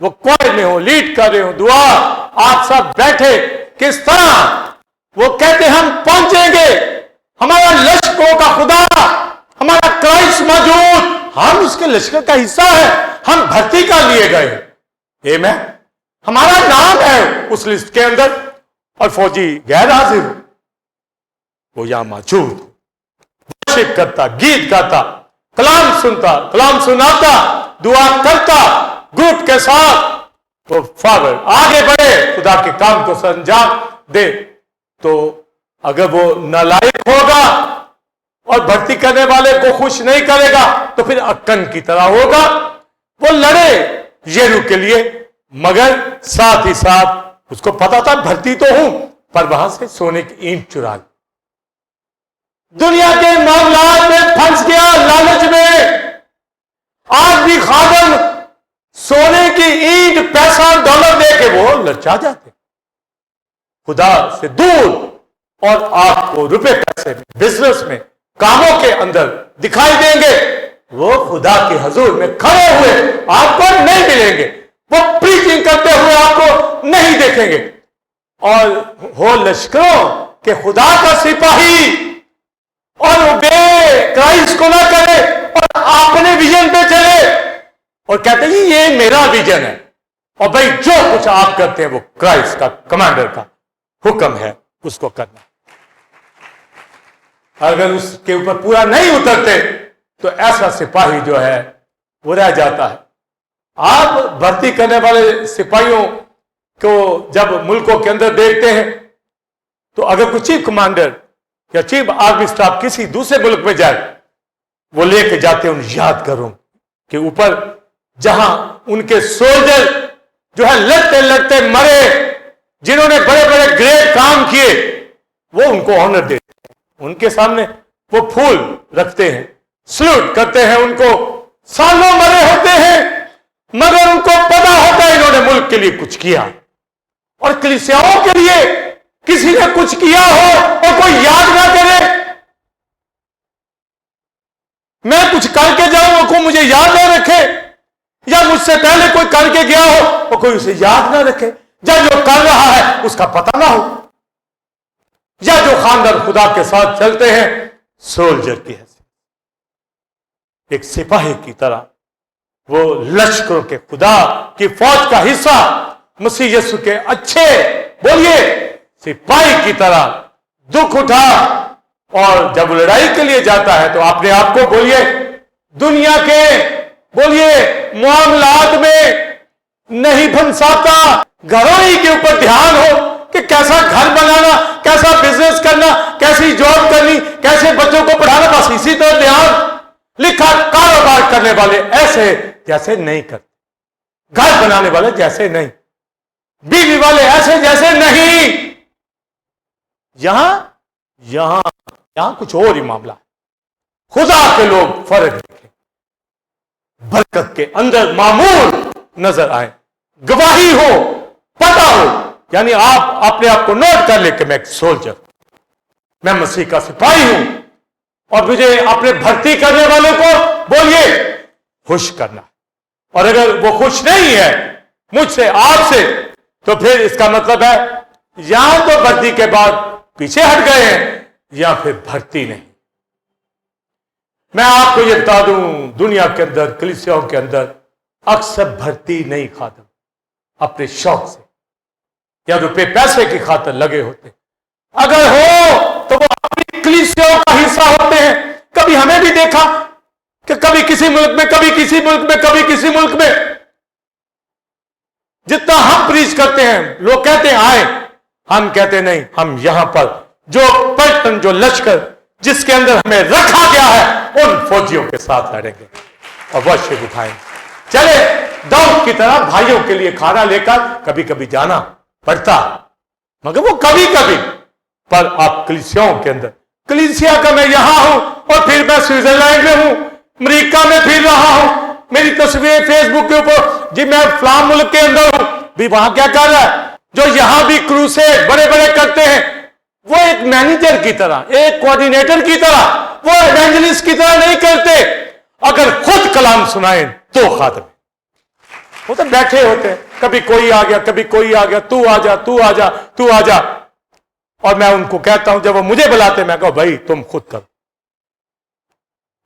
Speaker 1: وہ کوئر میں ہو، لیڈ کر رہے ہو، دعا آپ سب بیٹھے، کس طرح وہ کہتے ہم پہنچیں گے، ہمارا لشکروں کا خدا، ہمارا کرائسٹ موجود، ہم اس کے لشکر کا حصہ ہے، ہم بھرتی کا لیے گئے ہیں، آمین، ہمارا نام ہے اس لسٹ کے اندر، اور فوجی غیر حاضر ہو، وہ یہاں موجود ورشپ کرتا، گیت گاتا، کلام سنتا، کلام سناتا، دعا کرتا، گروپ کے ساتھ وہ فارورڈ آگے بڑھے، خدا کے کام کو سر انجام دے۔ تو اگر وہ نالائق ہوگا اور بھرتی کرنے والے کو خوش نہیں کرے گا تو پھر اکن کی طرح ہوگا، وہ لڑے یریکو کے لیے، مگر ساتھ ہی ساتھ اس کو پتا تھا بھرتی تو ہوں، پر وہاں سے سونے کی اینٹ چرا لی۔ دنیا کے معاملات میں پھنس گیا، لالچ میں۔ آج بھی خادم سونے کی اینٹ، پیسہ، ڈالر دے کے وہ للچا جاتے، خدا سے دور، اور آپ کو روپے پیسے میں، بزنس میں، کاموں کے اندر دکھائی دیں گے، وہ خدا کے حضور میں کھڑے ہوئے آپ کو نہیں ملیں گے، وہ پریچنگ کرتے ہوئے آپ کو نہیں دیکھیں گے۔ اور ہو لشکروں کہ خدا کا سپاہی اور وہ بے کرائسٹ کو نہ کرے اور اپنے ویژن پہ چلے اور کہتے ہیں یہ میرا ویژن ہے، اور بھائی جو کچھ آپ کرتے ہیں وہ کرائسٹ کا، کمانڈر کا حکم ہے، اس کو کرنا۔ اگر اس کے اوپر پورا نہیں اترتے تو ایسا سپاہی جو ہے وہ رہ جاتا ہے۔ آپ بھرتی کرنے والے سپاہیوں کو جب ملکوں کے اندر دیکھتے ہیں تو اگر کوئی چیف کمانڈر یا چیف آرمی سٹاف کسی دوسرے ملک میں جائے، وہ لے کے جاتے ہیں ان یادگاروں کے اوپر جہاں ان کے سولجر جو ہے لڑتے لڑتے مرے، جنہوں نے بڑے بڑے گریٹ کام کیے، وہ ان کو آنر دیتے ہیں، ان کے سامنے وہ پھول رکھتے ہیں، سلوٹ کرتے ہیں، ان کو سالوں مرے ہوتے ہیں مگر ان کو پتا ہوتا ہے انہوں نے ملک کے لیے کچھ کیا۔ اور کلیسیاؤں کے لیے کسی نے کچھ کیا ہو اور کوئی یاد نہ کرے، میں کچھ کر کے جاؤں اور کوئی مجھے یاد نہ رکھے، یا مجھ سے پہلے کوئی کر کے گیا ہو اور کوئی اسے یاد نہ رکھے، یا جو کر رہا ہے اس کا پتہ نہ ہو، یا جو خاندان خدا کے ساتھ چلتے ہیں سولجر کی حیثیت، ایک سپاہی کی طرح وہ لشکروں کے خدا کی فوج کا حصہ، مسیح یسوع کے اچھے بولیے سپاہی کی طرح دکھ اٹھا، اور جب لڑائی کے لیے جاتا ہے تو اپنے آپ کو بولیے دنیا کے بولیے معاملات میں نہیں پھنساتا، گھروں ہی کے اوپر دھیان ہو کہ کیسا گھر بنانا، کیسا بزنس کرنا، کیسی جاب کرنی، کیسے بچوں کو پڑھانا، بس اسی طرح دھیان۔ لکھا کاروبار کرنے والے ایسے جیسے نہیں کرتے، گھر بنانے والے جیسے نہیں، بیوی والے ایسے جیسے نہیں۔ یہاں کچھ اور ہی معاملہ ہے۔ خدا کے لوگ فرق دیکھیں، برکت کے اندر معمول نظر آئے، گواہی ہو، پتہ ہو، یعنی آپ اپنے آپ کو نوٹ کر لیں کہ میں ایک سولجر، میں مسیح کا سپاہی ہوں، اور مجھے اپنے بھرتی کرنے والوں کو بولیے خوش کرنا، اور اگر وہ خوش نہیں ہے مجھ سے، آپ سے، تو پھر اس کا مطلب ہے یا تو بھرتی کے بعد پیچھے ہٹ گئے ہیں یا پھر بھرتی نہیں۔ میں آپ کو یہ بتا دوں، دنیا کے اندر، کلیسیاؤں کے اندر اکثر بھرتی نہیں خادم اپنے شوق سے یا روپے پیسے کی خاطر لگے ہوتے، اگر ہو تو وہ اپنی کلیسیاؤں کا حصہ ہوتے ہیں۔ کبھی ہمیں بھی دیکھا کہ کبھی کسی ملک میں، کبھی کسی ملک میں، کبھی کسی ملک میں، جتنا ہم پریچ کرتے ہیں لوگ کہتے ہیں آئے، ہم کہتے نہیں، ہم یہاں پر جو پلٹن، جو لشکر جس کے اندر ہمیں رکھا گیا ہے ان فوجیوں کے ساتھ لڑیں گے اور ورشپ اٹھائیں گے۔ چلے داؤد کی طرح بھائیوں کے لیے کھانا لے کر کبھی کبھی جانا پڑتا، مگر وہ کبھی کبھی، پر آپ کلیسیاؤں کے اندر، کلیسیا کا میں یہاں ہوں اور پھر میں سوئٹزرلینڈ میں ہوں، امریکہ میں پھر رہا ہوں، میری تصویر فیس بک کے اوپر جی میں فلاں ملک کے اندر ہوں، بھی وہاں کیا کر رہا ہے؟ جو یہاں بھی کروسیڈ بڑے بڑے کرتے ہیں، وہ ایک مینیجر کی طرح، ایک کوارڈینیٹر کی طرح، وہ ایونجلسٹ کی طرح نہیں کرتے۔ اگر خود کلام سنائیں تو خاتم، وہ تو بیٹھے ہوتے ہیں، کبھی کوئی آ گیا، کبھی کوئی آ گیا، تو آ جا، تو آ جا، تو آ جا، اور میں ان کو کہتا ہوں جب وہ مجھے بلاتے میں کہو بھائی تم خود کرو،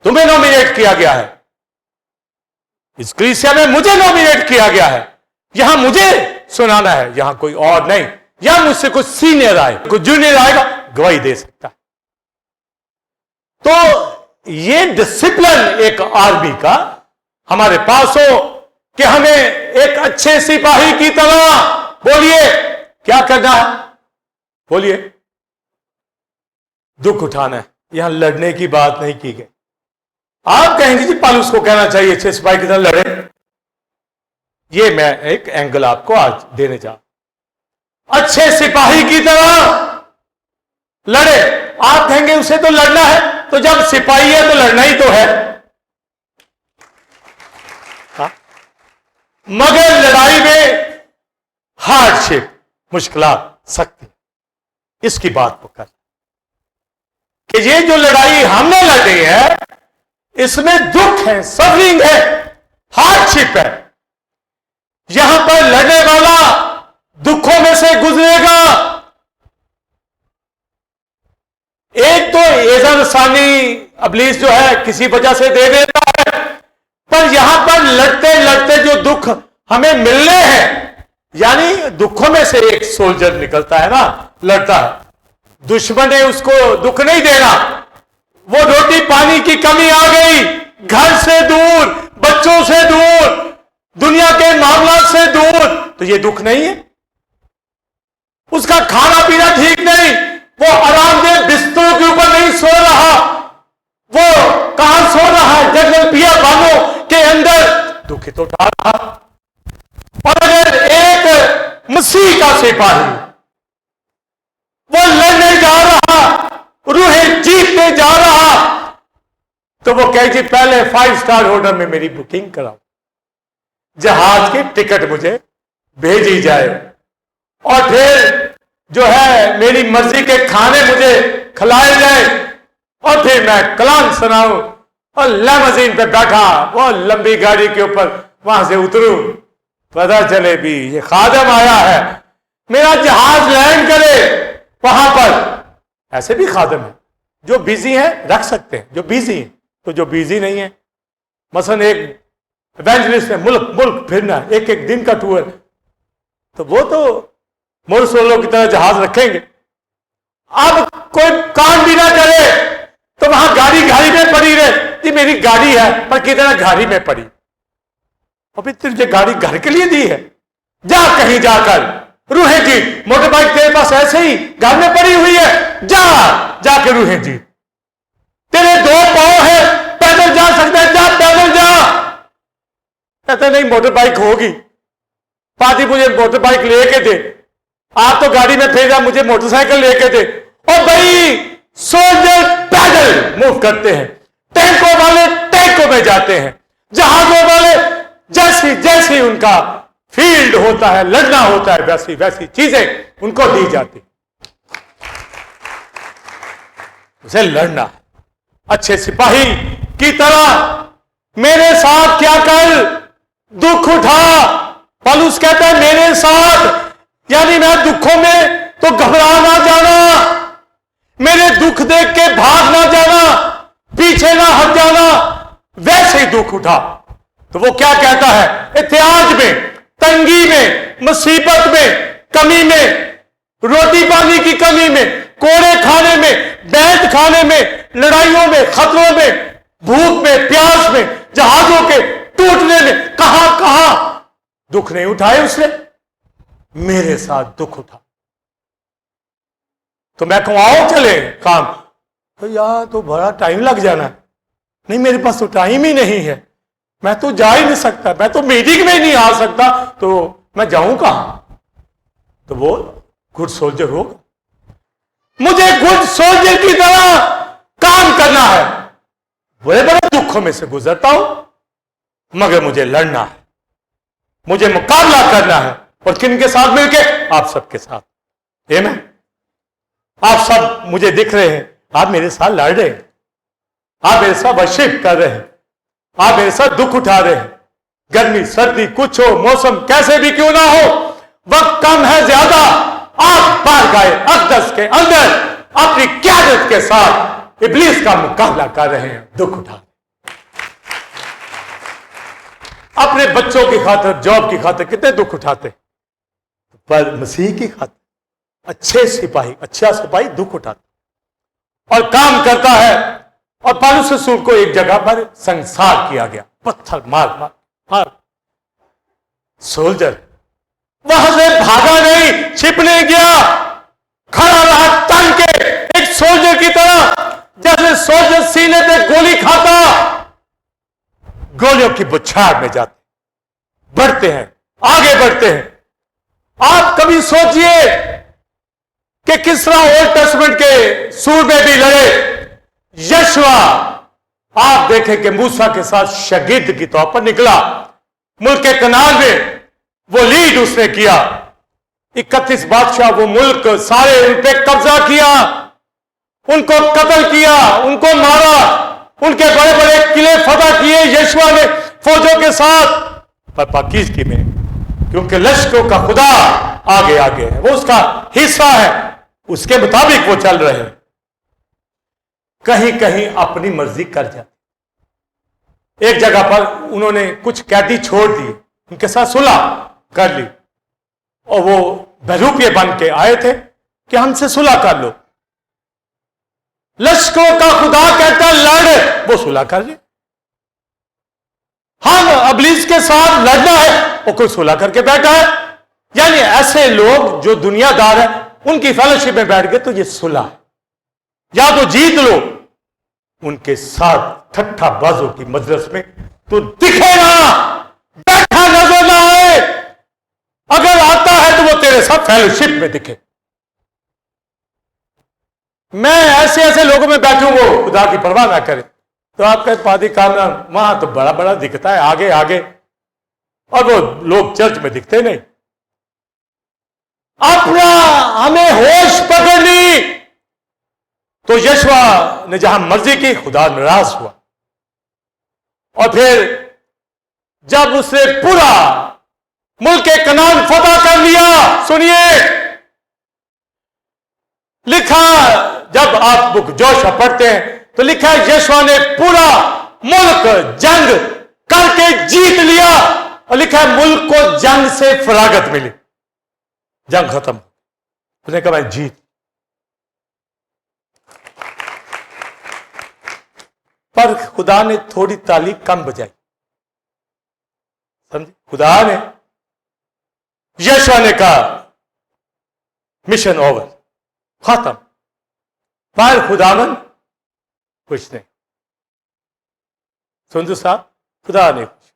Speaker 1: تمہیں نومینیٹ کیا گیا ہے، اس کلیسیا میں مجھے نومینیٹ کیا گیا ہے، یہاں مجھے سنانا ہے، یہاں کوئی اور نہیں، یا مجھ سے کوئی سینئر آئے، کوئی جونیئر آئے گا گواہی دے سکتا ہے۔ تو یہ ڈسپلن ایک آرمی کا ہمارے پاس ہو کہ ہمیں ایک اچھے سپاہی کی طرح، بولیے کیا کرنا ہے، بولیے دکھ اٹھانا ہے۔ یہاں لڑنے کی بات نہیں کی گئی۔ آپ کہیں گے جی پالوس کو کہنا چاہیے اچھے سپاہی کی طرح لڑے، یہ میں ایک اینگل آپ کو آج دینے جا، اچھے سپاہی کی طرح لڑے۔ آپ کہیں گے اسے تو لڑنا ہے، تو جب سپاہی ہے تو لڑنا ہی تو ہے، مگر لڑائی میں ہارڈ شپ، مشکلات، سختی، اس کی بات کو کر کہ یہ جو لڑائی ہم نے لڑی ہے اس میں دکھ ہے، سفرنگ ہے، ہارڈ شپ ہے۔ یہاں پر لڑنے والا دکھوں میں سے گزرے گا۔ ایک تو ایزا رسانی ابلیس جو ہے کسی وجہ سے دے دیتا ہے، پر یہاں پر لڑتے لڑتے جو دکھ ہمیں ملنے ہیں، یعنی دکھوں میں سے ایک سولجر نکلتا ہے نا، لڑتا ہے، دشمن نے اس کو دکھ نہیں دینا، وہ روٹی پانی کی کمی آ گئی، گھر سے دور، بچوں سے دور، دنیا کے معاملات سے دور، تو یہ دکھ نہیں ہے۔ اس کا کھانا پینا ٹھیک نہیں، وہ آرام دہ بستروں کے اوپر نہیں سو رہا، وہ کہاں سو رہا ہے؟ جنگل پیا بانوں کے اندر، دکھ تو اٹھا رہا۔ اور اگر ایک مسیح کا سپاہی وہ لڑنے جا رہا، روحیں جیتنے جا رہا، تو وہ کہے جی پہلے 5 اسٹار ہوٹل میں میری بکنگ کراؤ، جہاز کی ٹکٹ مجھے بھیجی جائے، اور پھر جو ہے میری مرضی کے کھانے مجھے کھلائے جائے، اور پھر میں کلام سناؤں اور لیموزین پہ بیٹھا وہ لمبی گاڑی کے اوپر وہاں سے اتروں، پتہ چلے بھی یہ خادم آیا ہے، میرا جہاز لینڈ کرے وہاں پر۔ ایسے بھی خادم ہیں جو بیزی ہیں، رکھ سکتے ہیں، جو بیزی ہیں، تو جو بیزی نہیں ہیں، مثلا ایک ایونجلسٹ نے ملک پھرنا، ایک دن کا ٹور، تو وہ تو مورسولو کی طرح جہاز رکھیں گے۔ اب کوئی کام بھی نہ کرے تو وہاں گاڑی میں پڑی رہے، جی میری گاڑی ہے، پر کتنا گاڑی میں پڑی، اور پھر تجھے گاڑی گھر کے لیے دی ہے، جا کہیں جا کر روحیں جی، موٹر بائک تیرے پاس ایسے ہی گھر میں پڑی ہوئی ہے، جا کے روحیں جی، تیرے 2 پاؤں ہے، پیدل جا سکتا ہے، جا پیدل جا۔ کہتے نہیں موٹر بائک ہوگی، پادری مجھے موٹر بائک لے کے دے، آپ تو گاڑی میں بھیجا، مجھے موٹر سائیکل لے کے دے۔ اور بھائی سولجر پیدل موو کرتے ہیں، ٹینکوں والے ٹینکوں میں جاتے ہیں، جہازوں والے جیسی ان کا فیلڈ ہوتا ہے، لڑنا ہوتا ہے، ویسی چیزیں ان کو دی جاتی، اسے لڑنا ہے اچھے سپاہی کی طرح۔ میرے ساتھ کیا کر، दुख उठा। पौलुस कहता है मेरे साथ, यानी मैं दुखों में तो घबरा ना जाना, मेरे दुख देख के भाग ना जाना, पीछे ना हट जाना, वैसे ही दुख उठा। तो वो क्या कहता है, एहतियाज में, तंगी में, मुसीबत में, कमी में, रोटी पानी की कमी में, कोड़े खाने में, बैंड खाने में, लड़ाइयों में, खतरों में, भूख में, प्यास में, जहाजों के टूटने में, कहां कहां दुख नहीं उठाए उसने, मेरे साथ दुख उठा। तो मैं कहूं आओ चले काम, तो यार तो बड़ा टाइम लग जाना है। नहीं, मेरे पास तो टाइम ही नहीं है, मैं तो जा ही नहीं सकता, मैं तो मीटिंग में नहीं आ सकता, तो मैं जाऊं कहां? तो वो गुड सोल्जर होगा। मुझे गुड सोल्जर की तरह काम करना है। बड़े बड़े दुखों में से गुजरता हूं, मगर मुझे लड़ना है, मुझे मुकाबला करना है। और किन के साथ मिलके? आप सबके साथ। आमीन। आप सब मुझे दिख रहे हैं, आप मेरे साथ लड़ रहे हैं, आप मेरे साथ वर्शिप कर रहे हैं, आप मेरे साथ दुख उठा रहे हैं। गर्मी सर्दी कुछ हो, मौसम कैसे भी क्यों ना हो, वक्त कम है ज्यादा, आप बार गए अक़दस के अंदर अपनी क़यादत के साथ इब्लीस का मुकाबला कर रहे हैं, दुख उठा। अपने बच्चों की खातिर, जॉब की खातिर कितने दुख उठाते, पर मसीह की खातिर अच्छा सिपाही दुख उठाता और काम करता है। और पौलुस रसूल को एक जगह पर संसार किया गया, पत्थर मार। सोल्जर वहां से भागा नहीं, छिपने गया, खड़ा रहा तन के, एक सोल्जर की तरह। जैसे सोल्जर सीने पे गोली खाता, गोलियों की बुछार में जाते, बढ़ते हैं, आगे बढ़ते हैं। आप कभी सोचिए कि किस तरह ओल्ड टेस्टमेंट के सूर में भी लड़े। यशवा आप देखें कि मूसा के साथ शागिर्द के तौर पर निकला, मुल्क के कनान में वो लीड उसने किया। 31 बादशाह वो मुल्क सारे उन पे कब्जा किया, उनको कत्ल किया, उनको मारा, उनके बड़े बड़े किले फतह किए यशवा ने फौजों के साथ। पर पाकीज़गी में, क्योंकि लश्करों का खुदा आगे आगे है, वो उसका हिस्सा है, उसके मुताबिक वो चल रहे हैं। कहीं कहीं अपनी मर्जी कर जाती। एक जगह पर उन्होंने कुछ कैदी छोड़ दिए, उनके साथ सुलह कर ली, और वो बहरूपिये बन के आए थे कि हमसे सुलह कर लो। लश्करों का खुदा कहता लड़, वो सुलह कर ले। हम इब्लीस के साथ लड़ना है, वो कोई सुलह करके बैठा है। यानी ऐसे लोग जो दुनियादार है, उनकी फेलोशिप में बैठ गए तो ये सुलह है, या तो जीत लो। उनके साथ ठट्ठा बाजों की मजलिस में तो दिखे ना, बैठा नजर ना आए। अगर आता है तो वो तेरे साथ फेलोशिप में दिखे। मैं ऐसे लोगों में बैठूं वो खुदा की परवाह ना करे, तो आपका पादी कामरान वहां तो बड़ा बड़ा दिखता है आगे आगे, और वो लोग चर्च में दिखते नहीं। अपना हमें होश पकड़नी। तो यशवा ने जहां मर्जी की, खुदा नाराज हुआ। और फिर जब उसने पूरा मुल्क के कनान फतह कर लिया, सुनिए लिखा, जब आप बुक जोशा पढ़ते हैं तो लिखा है यशवा ने पूरा मुल्क जंग करके जीत लिया, और लिखा है मुल्क को जंग से फरागत मिली, जंग खत्म। उसने कहा मैं जीत। पर खुदा ने थोड़ी ताली कम बजाई, समझे? खुदा ने, यशवा ने कहा मिशन ओवर, खत्म। पर खुदावन कुछ नहीं। सुन साहब, खुदा ने कुछ,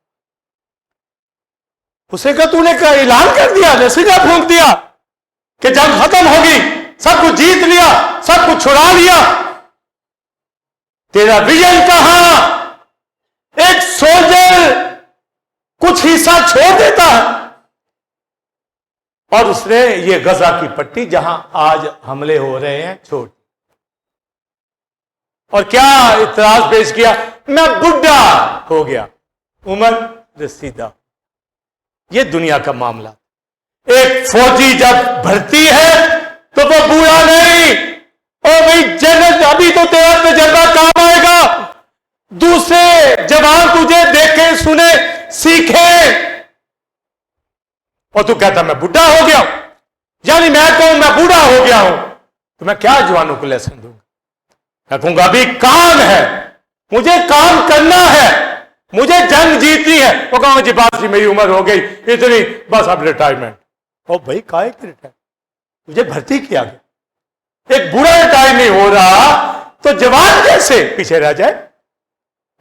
Speaker 1: उसे कहा तूने क्या ऐलान कर दिया, नसीहा फूंक दिया कि जंग खत्म होगी, सब कुछ जीत लिया, सब कुछ छुड़ा लिया। तेरा विजन कहां? एक सोल्जर कुछ हिस्सा छोड़ देता है, और उसने ये गजा की पट्टी जहां आज हमले हो रहे हैं छोड़, और क्या इतराज पेश किया, मैं बुढ़ा हो गया, उम्र रसीदा। یہ دنیا کا معاملہ. ایک فوجی جب بھرتی ہے تو وہ بوڑھا نہیں. او بھائی جنرل ابھی تو تیرا تجربہ کام آئے گا. دوسرے جوان تجھے دیکھے سنے سیکھے اور تو کہتا میں بوڑھا ہو گیا ہوں. یعنی میں کہوں میں بوڑھا ہو گیا ہوں تو میں کیا جوانوں کو لیسن دوں گا؟ میں کہوں گا ابھی کام ہے, مجھے کام کرنا ہے, مجھے جنگ جیتنی ہے. وہ کہوں جی بات جی میری عمر ہو گئی اتنی, بس اب ریٹائرمنٹ. او بھائی کائے کی ریٹائر, مجھے بھرتی کیا گیا. ایک بوڑھا ریٹائر نہیں ہو رہا تو جوان کیسے پیچھے رہ جائے؟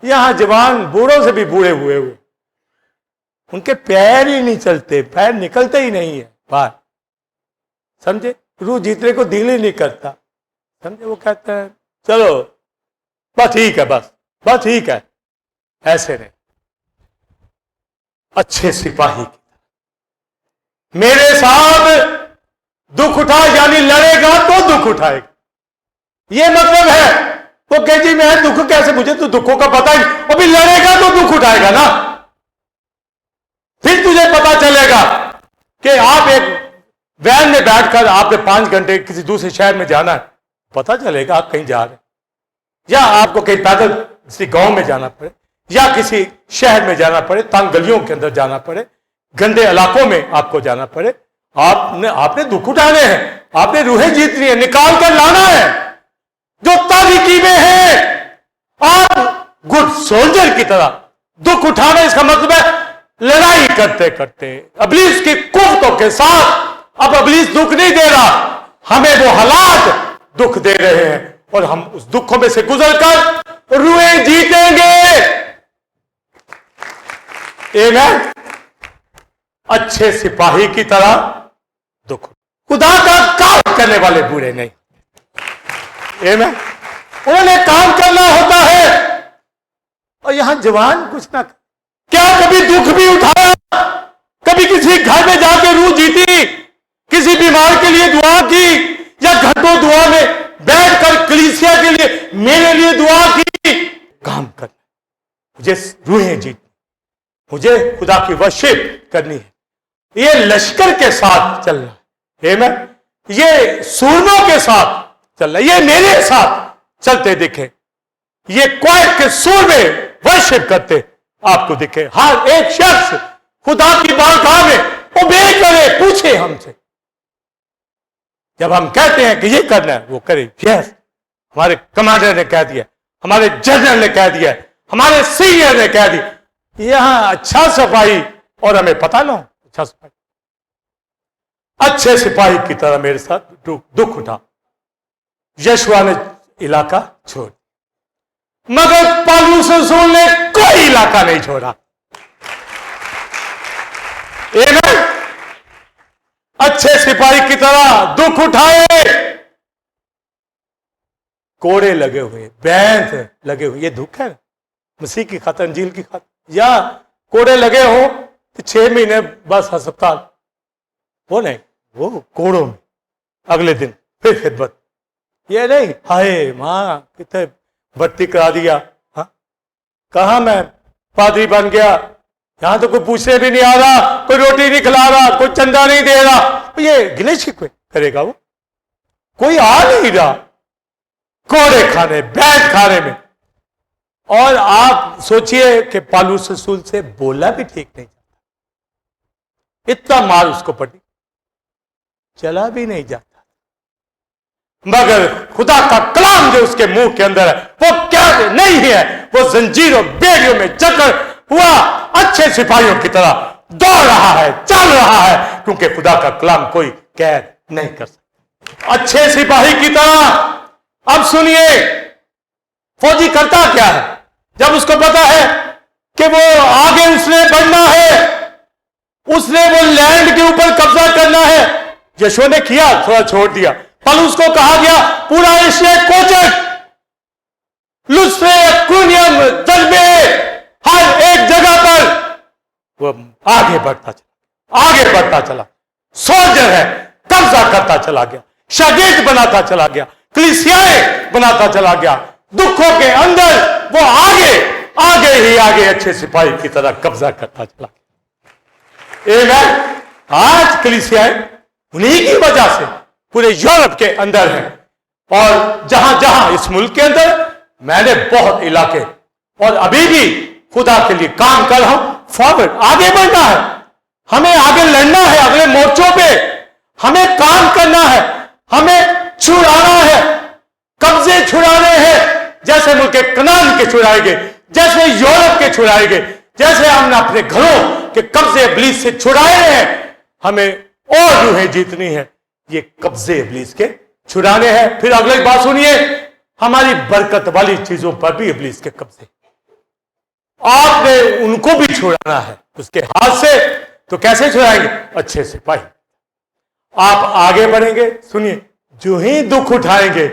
Speaker 1: یہاں جوان بوڑھوں سے بھی بوڑھے ہوئے ان کے پیر ہی نہیں چلتے, پیر نکلتے ہی نہیں ہے باہر. سمجھے, روح جیتنے کو دل ہی نہیں کرتا. سمجھے, وہ کہتے ہیں چلو بس ٹھیک ہے, بس ٹھیک ہے. ایسے نہیں, اچھے سپاہی کی میرے ساتھ دکھ اٹھا, یعنی لڑے گا تو دکھ اٹھائے گا. یہ مطلب ہے. وہ کہ جی میں دکھ کیسے, مجھے تو دکھوں کا پتہ ہی, ابھی لڑے گا تو دکھ اٹھائے گا نا. پھر تجھے پتا چلے گا کہ آپ ایک وین میں بیٹھ کر آپ نے 5 گھنٹے کسی دوسرے شہر میں جانا ہے, پتا چلے گا آپ کہیں جا رہے ہیں, یا آپ کو کہیں پیدل کسی گاؤں میں جانا پڑے, یا کسی شہر میں جانا پڑے, تنگ گلیوں کے اندر جانا پڑے, گندے علاقوں میں آپ کو جانا پڑے. آپ نے دکھ اٹھانے ہیں, آپ نے روحیں جیتنی ہے, نکال کر لانا ہے. جو تاریکی میں ہے آپ گڈ سولجر کی طرح دکھ اٹھانا, اس کا مطلب ہے لڑائی کرتے کرتے ابلیس کی قوتوں کے ساتھ. اب ابلیس دکھ نہیں دے رہا, ہمیں وہ حالات دکھ دے رہے ہیں, اور ہم اس دکھوں میں سے گزر کر روحیں جیتیں گے. آمین. اچھے سپاہی کی طرح دکھ, خدا کا کام کرنے والے بوڑھے نہیں. آمین. انہوں نے کام کرنا ہوتا ہے, اور یہاں جوان کچھ نہ. کیا کبھی دکھ بھی اٹھایا, کبھی کسی گھر میں جا کے روح جیتی, کسی بیمار کے لیے دعا کی, یا گھنٹوں دعا میں بیٹھ کر کلیسیا کے لیے میرے لیے دعا کی. کام کرنا, مجھے روحیں جیتنی, مجھے خدا کی ورشپ کرنی ہے. یہ لشکر کے ساتھ چلنا ہے, یہ سورموں کے ساتھ چلنا, یہ میرے ساتھ چلتے دکھے. یہ کویت کے سورمے ورشپ کرتے آپ کو دکھے. ہر ایک شخص خدا کی بارگاہ میں اوبے کرے, پوچھے ہم سے. جب ہم کہتے ہیں کہ یہ کرنا ہے, وہ کرے. یس, ہمارے کمانڈر نے کہہ دیا, ہمارے جنرل نے کہہ دیا, ہمارے سینئر نے کہہ دیا. یہاں اچھا سپاہی, اور ہمیں پتہ نہ ہو اچھا سپاہی. اچھے سپاہی کی طرح میرے ساتھ دکھ اٹھا. یشوع نے علاقہ چھوڑ, مگر پالوس رسول نے کوئی علاقہ نہیں چھوڑا. اچھے سپاہی کی طرح دکھ اٹھائے. کوڑے لگے ہوئے, بینت لگے ہوئے, یہ دکھ ہے مسیح کی خاطر, انجیل کی خاطر. یا کوڑے لگے ہوں تو 6 مہینے بس ہسپتال, وہ نہیں, وہ کوڑوں میں اگلے دن پھر خدمت. یہ نہیں ہائے ماں کتنے بھرتی کرا دیا, ہاں کہاں میں پادری بن گیا, یہاں تو کوئی پوچھنے بھی نہیں آ رہا, کوئی روٹی نہیں کھلا رہا, کوئی چندہ نہیں دے رہا. یہ گلے شکوے کرے گا, وہ کوئی آ نہیں رہا کوڑے کھانے, بیٹھ کھانے میں. اور آپ سوچئے کہ پالوس رسول سے بولا بھی ٹھیک نہیں جاتا, اتنا مار اس کو پڑی, چلا بھی نہیں جاتا. مگر خدا کا کلام جو اس کے منہ کے اندر ہے وہ کیا نہیں ہے, وہ زنجیروں بیڑیوں میں جکڑ ہوا اچھے سپاہیوں کی طرح دوڑ رہا ہے, چل رہا ہے, کیونکہ خدا کا کلام کوئی قید نہیں کر سکتا. اچھے سپاہی کی طرح. اب سنیے, فوجی کرتا کیا ہے جب اس کو پتا ہے کہ وہ آگے اس نے بڑھنا ہے, اس نے وہ لینڈ کے اوپر قبضہ کرنا ہے. یشوع نے کیا, تھوڑا چھوڑ دیا. پالوس کو کہا گیا پورا ایشیا کوچٹ, لسرے, اکونیم, دربے, ہر ایک جگہ پر وہ آگے بڑھتا چلا. سولجر ہے, قبضہ کرتا چلا گیا, شاگرد بناتا چلا گیا, کلیسیائیں بناتا چلا گیا. دکھوں کے اندر وہ آگے ہی آگے اچھے سپاہی کی طرح قبضہ کرتا چلا گیا. आमेन। आज कलीसियाएं उन्हीं की वजह से पूरे यूरोप के अंदर है, और जहां जहां इस मुल्क के अंदर मैंने बहुत इलाके और अभी भी खुदा के लिए काम कर रहा हूं। फॉरवर्ड, आगे बढ़ना है, हमें आगे लड़ना है, अगले मोर्चों पे हमें काम करना है, हमें छुड़ाना है, कब्जे छुड़ाने हैं, जैसे मुल्क कनान के छुड़ाए गए, जैसे यूरोप के छुड़ाए गए, जैसे हमने अपने घरों के कब्जे इब्लीस से छुड़ाए हैं, हमें और रूहें जीतनी है, ये कब्जे इब्लीस के छुड़ाने हैं। फिर अगली बात सुनिए, हमारी बरकत वाली चीजों पर भी इब्लीस के कब्जे, आपने उनको भी छुड़ाना है उसके हाथ से। तो कैसे छुड़ाएंगे? अच्छे सिपाही। आप आगे बढ़ेंगे, सुनिए, जो ही दुख उठाएंगे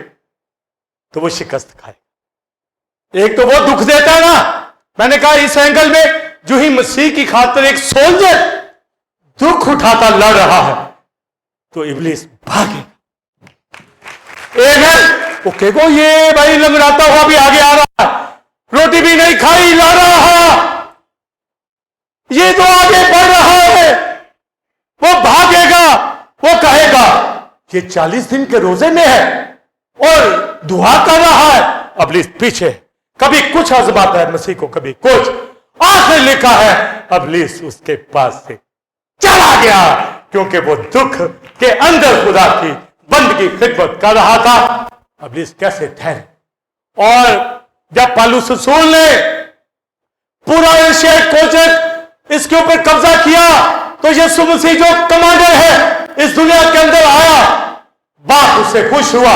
Speaker 1: तो वो शिकस्त खाएगा। एक तो वो दुख देता है ना, मैंने कहा इस एंगल में जो ही मसीह की खातिर एक सोल्जर दुख उठाता लड़ रहा है तो इब्लीस भागे। वो कहेगा ये भाई लंगड़ाता हुआ भी आगे आ रहा है, रोटी भी नहीं खाई ला रहा, ये तो आगे बढ़ रहा है, वो भागेगा, वो कहेगा ये 40 दिन के रोजे में है और दुआ कर रहा है। इब्लीस पीछे, कभी कुछ आजमाता है मसीह को, कभी कुछ। आखिर लिखा है इब्लीस उसके पास से चला गया, क्योंकि वो दुख के अंदर खुदा की बंदगी खिदमत कर रहा था। इब्लीस कैसे ठहरे? और जब पौलुस रसूल ने पूरा एशिया कोचक इसके ऊपर कब्जा किया तो यीशु मसीह जो कमांडर है इस दुनिया के अंदर आया, बाप उससे खुश हुआ।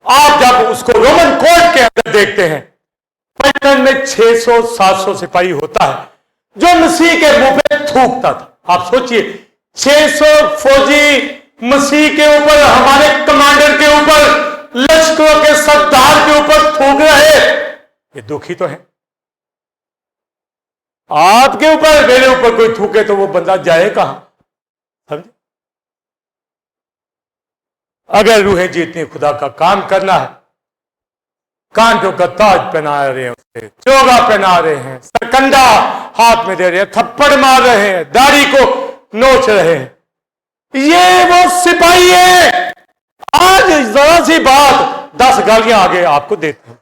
Speaker 1: आप जब उसको रोमन कोर्ट के अंदर देखते हैं, पलटन में 600-700 सिपाही होता है जो मसीह के मुंह पे थूकता था। आप सोचिए, 600 फौजी मसीह के ऊपर, हमारे कमांडर के ऊपर, लश्करों के सरदार के ऊपर थूक रहे, ये दुखी तो है। आपके ऊपर, मेरे ऊपर कोई थूके तो वो बंदा जाए कहां? समझे? अगर रूहें जीतनी, खुदा का काम करना है, कांटों का ताज पहना रहे हैं, उसे चोगा पहना रहे हैं, सरकंडा हाथ में दे रहे हैं, थप्पड़ मार रहे हैं, दाढ़ी को नोच रहे हैं, ये वो सिपाही है। आज जरा सी बात 10 गालियां आगे आपको देते हैं,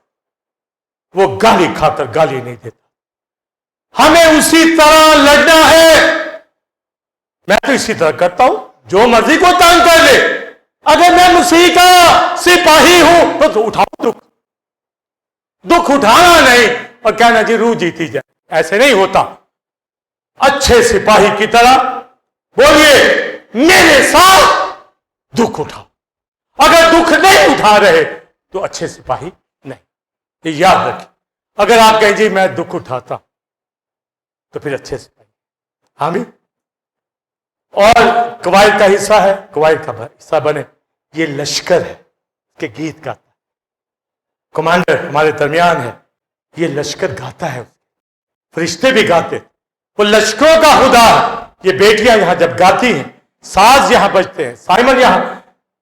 Speaker 1: वो गाली खाकर गाली नहीं देता। हमें उसी तरह लड़ना है। मैं तो इसी तरह करता हूं, जो मर्जी को तंग कर ले, अगर मैं मसीह का सिपाही हूं तो उठाओ दुख, दुख उठाना नहीं और कहना जी रूह जीती जाए, ऐसे नहीं होता। अच्छे सिपाही की तरह बोलिए मेरे साथ दुख उठाओ। अगर दुख नहीं उठा रहे तो अच्छे सिपाही नहीं, ये याद रखिए। अगर आप कहें जी मैं दुख उठाता तो फिर अच्छे सिपाही। आमीन। और कवायद का हिस्सा है, कवायद का हिस्सा बने, ये लश्कर है के गीत गाता है, कमांडर हमारे दरमियान है, ये लश्कर गाता है, फरिश्ते भी गाते, वो लश्करों का खुदा है। ये बेटियां यहां जब गाती हैं, साज यहां बजते हैं, साइमन यहां,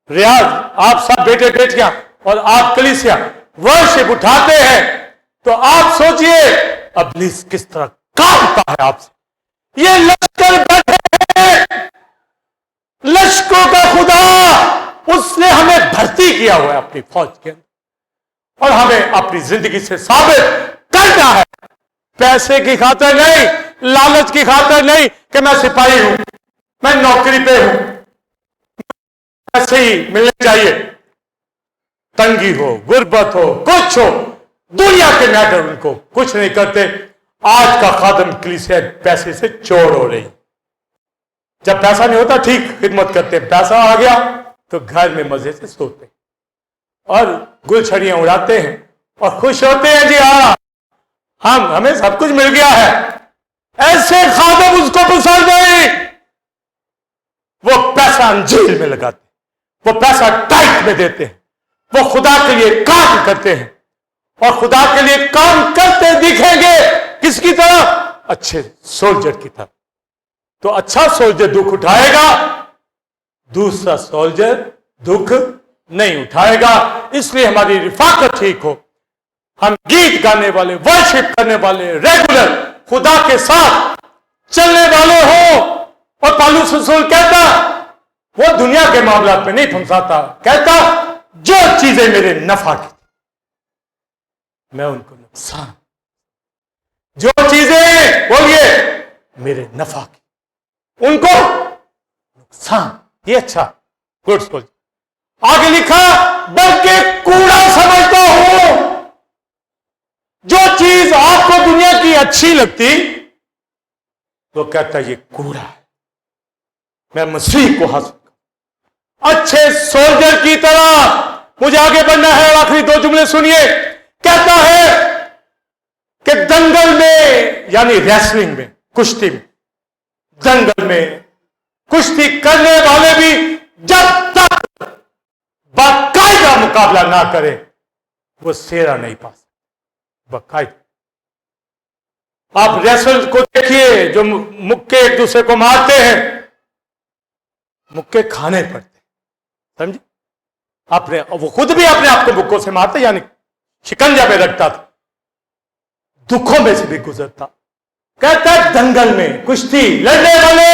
Speaker 1: रियाज, आप सब बेटे बेटियां और आप कलीसिया वर्शिप उठाते हैं, तो आप सोचिए इब्लीस किस तरह कांपता है आपसे। ये लश्कर बैठे हैं, लश्करों का खुदा, उसने हमें भर्ती किया हुआ है अपनी फौज के अंदर, और हमें अपनी जिंदगी से साबित करना है। पैसे की खातिर नहीं, लालच की खातिर नहीं कि मैं सिपाही हूं, मैं नौकरी पे हूं, ऐसे ही मिलने चाहिए। तंगी हो, गुर्बत हो, कुछ हो, दुनिया के मैटर उनको कुछ नहीं करते। आज का खादम कलीसिया पैसे से चोर हो रही। जब पैसा नहीं होता ठीक खिदमत करते, पैसा आ गया तो घर में मजे से सोते और गुलछड़ियां उड़ाते हैं और खुश होते हैं जी हाँ हमें सब कुछ मिल गया है। ऐसे खादम उसको पसंद नहीं। वो पैसा अंजील में लगाते, वो पैसा टाइट में देते हैं, वो खुदा के लिए काम करते हैं और खुदा के लिए काम करते दिखेंगे किसकी तरह? अच्छे सोल्जर की तरह। तो अच्छा सोल्जर दुख उठाएगा, दूसरा सोल्जर दुख नहीं उठाएगा। इसलिए हमारी रिफाकत ठीक हो, हम गीत गाने वाले, वर्शिप करने वाले, रेगुलर खुदा के साथ चलने वाले हो, और पौलुस रसूल कहता, वो दुनिया के मामलात में नहीं फंसाता, कहता जो चीजें मेरे नफा की थी मैं उनको नुकसान, जो चीजें बोलिए मेरे नफा की उनको नुकसान। ये अच्छा गुड सोल्जर। आगे लिखा, बल्कि कूड़ा समझता हूं। जो चीज आपको दुनिया की अच्छी लगती वो कहता है ये कूड़ा है, मैं मसीह को हासिल करूं। अच्छे सोल्जर की तरह मुझे आगे बढ़ना है। और आखिरी दो जुमले सुनिए। कहता है कि दंगल में, यानी रेसलिंग में, कुश्ती में, दंगल में कुश्ती करने वाले भी जब तक बाकायदा मुकाबला ना करे वो सेरा नहीं पा सकते। बाकायदा आप रेसलर को देखिए जो मुक्के एक दूसरे को मारते हैं, मुक्के खाने पड़ते, समझे? अपने वो खुद भी अपने आप को मुक्कों से मारते, यानी शिकंजा में रखता था, दुखों में से भी गुजरता। कहता है दंगल में कुश्ती लड़ने वाले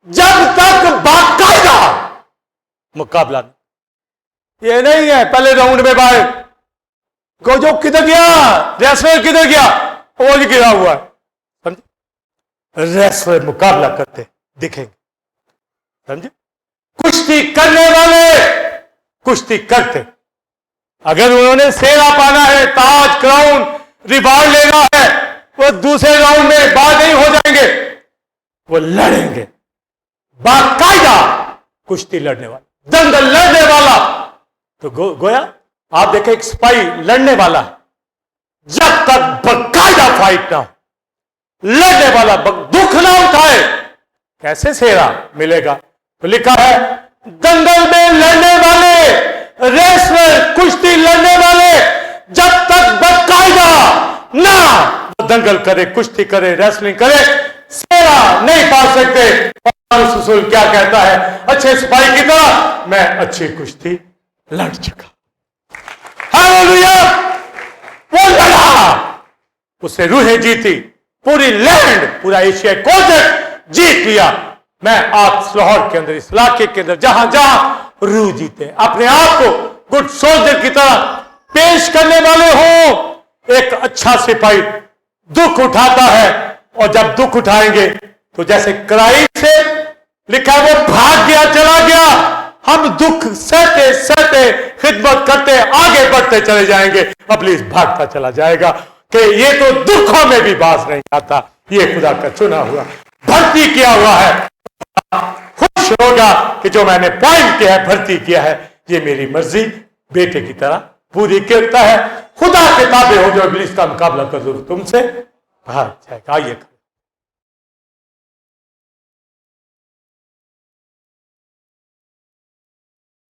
Speaker 1: जब तक बाकायदा मुकाबला नहीं, ये नहीं है पहले राउंड में बाहर को जो किधर गया, रेसलर किधर गया, वो भी गिरा हुआ है, समझे? रेसलर मुकाबला करते दिखेंगे, समझे? कुश्ती करने वाले कुश्ती करते। अगर उन्होंने सेरा पाना है, ताज, क्राउन, रिवार्ड लेना है, वो दूसरे राउंड में बाहर नहीं हो जाएंगे, वो लड़ेंगे। बाकायदा कुश्ती लड़ने वाला, दंगल लड़ने वाला। तो गोया आप देखें एक सिपाही लड़ने वाला है, जब तक बाकायदा फाइट ना हो, लड़ने वाला दुख ना उठाए, कैसे सेरा मिलेगा? तो लिखा है दंगल में लड़ने वाले, रेसलर कुश्ती लड़ने वाले जब तक बाकायदा ना दंगल करे, कुश्ती करे, रेसलिंग करे, सेरा नहीं पा सकते। पौलुस रसूल क्या कहता है? अच्छे सिपाही की तरह मैं अच्छी कुश्ती लड़ चुका। हालेलुया! वो लड़ा, उससे रूहें जीती, पूरी लैंड, पूरा एशिया कोस्ट जीत लिया। मैं आप लाहौर के अंदर, इस इलाके के अंदर जहां जहां रूह जीते, अपने आप को गुड सोल्जर की तरह पेश करने वाले हो। एक अच्छा सिपाही दुख उठाता है, और जब दुख उठाएंगे तो जैसे कराई से लिखा है वो भाग गया, चला गया, हम दुख सहते सहते खिदमत करते आगे बढ़ते चले जाएंगे। इब्लीस भागता चला जाएगा कि ये तो दुखों में भी बाज नहीं आता, ये खुदा का चुना हुआ, भर्ती किया हुआ है। खुश होगा कि जो मैंने पॉइंट किया है, भर्ती किया है, ये मेरी मर्जी बेटे की तरह पूरी करता है। खुदा के ताबे हो जो इब्लीस का मुकाबला कर दो, तुमसे भाग जाएगा। आइए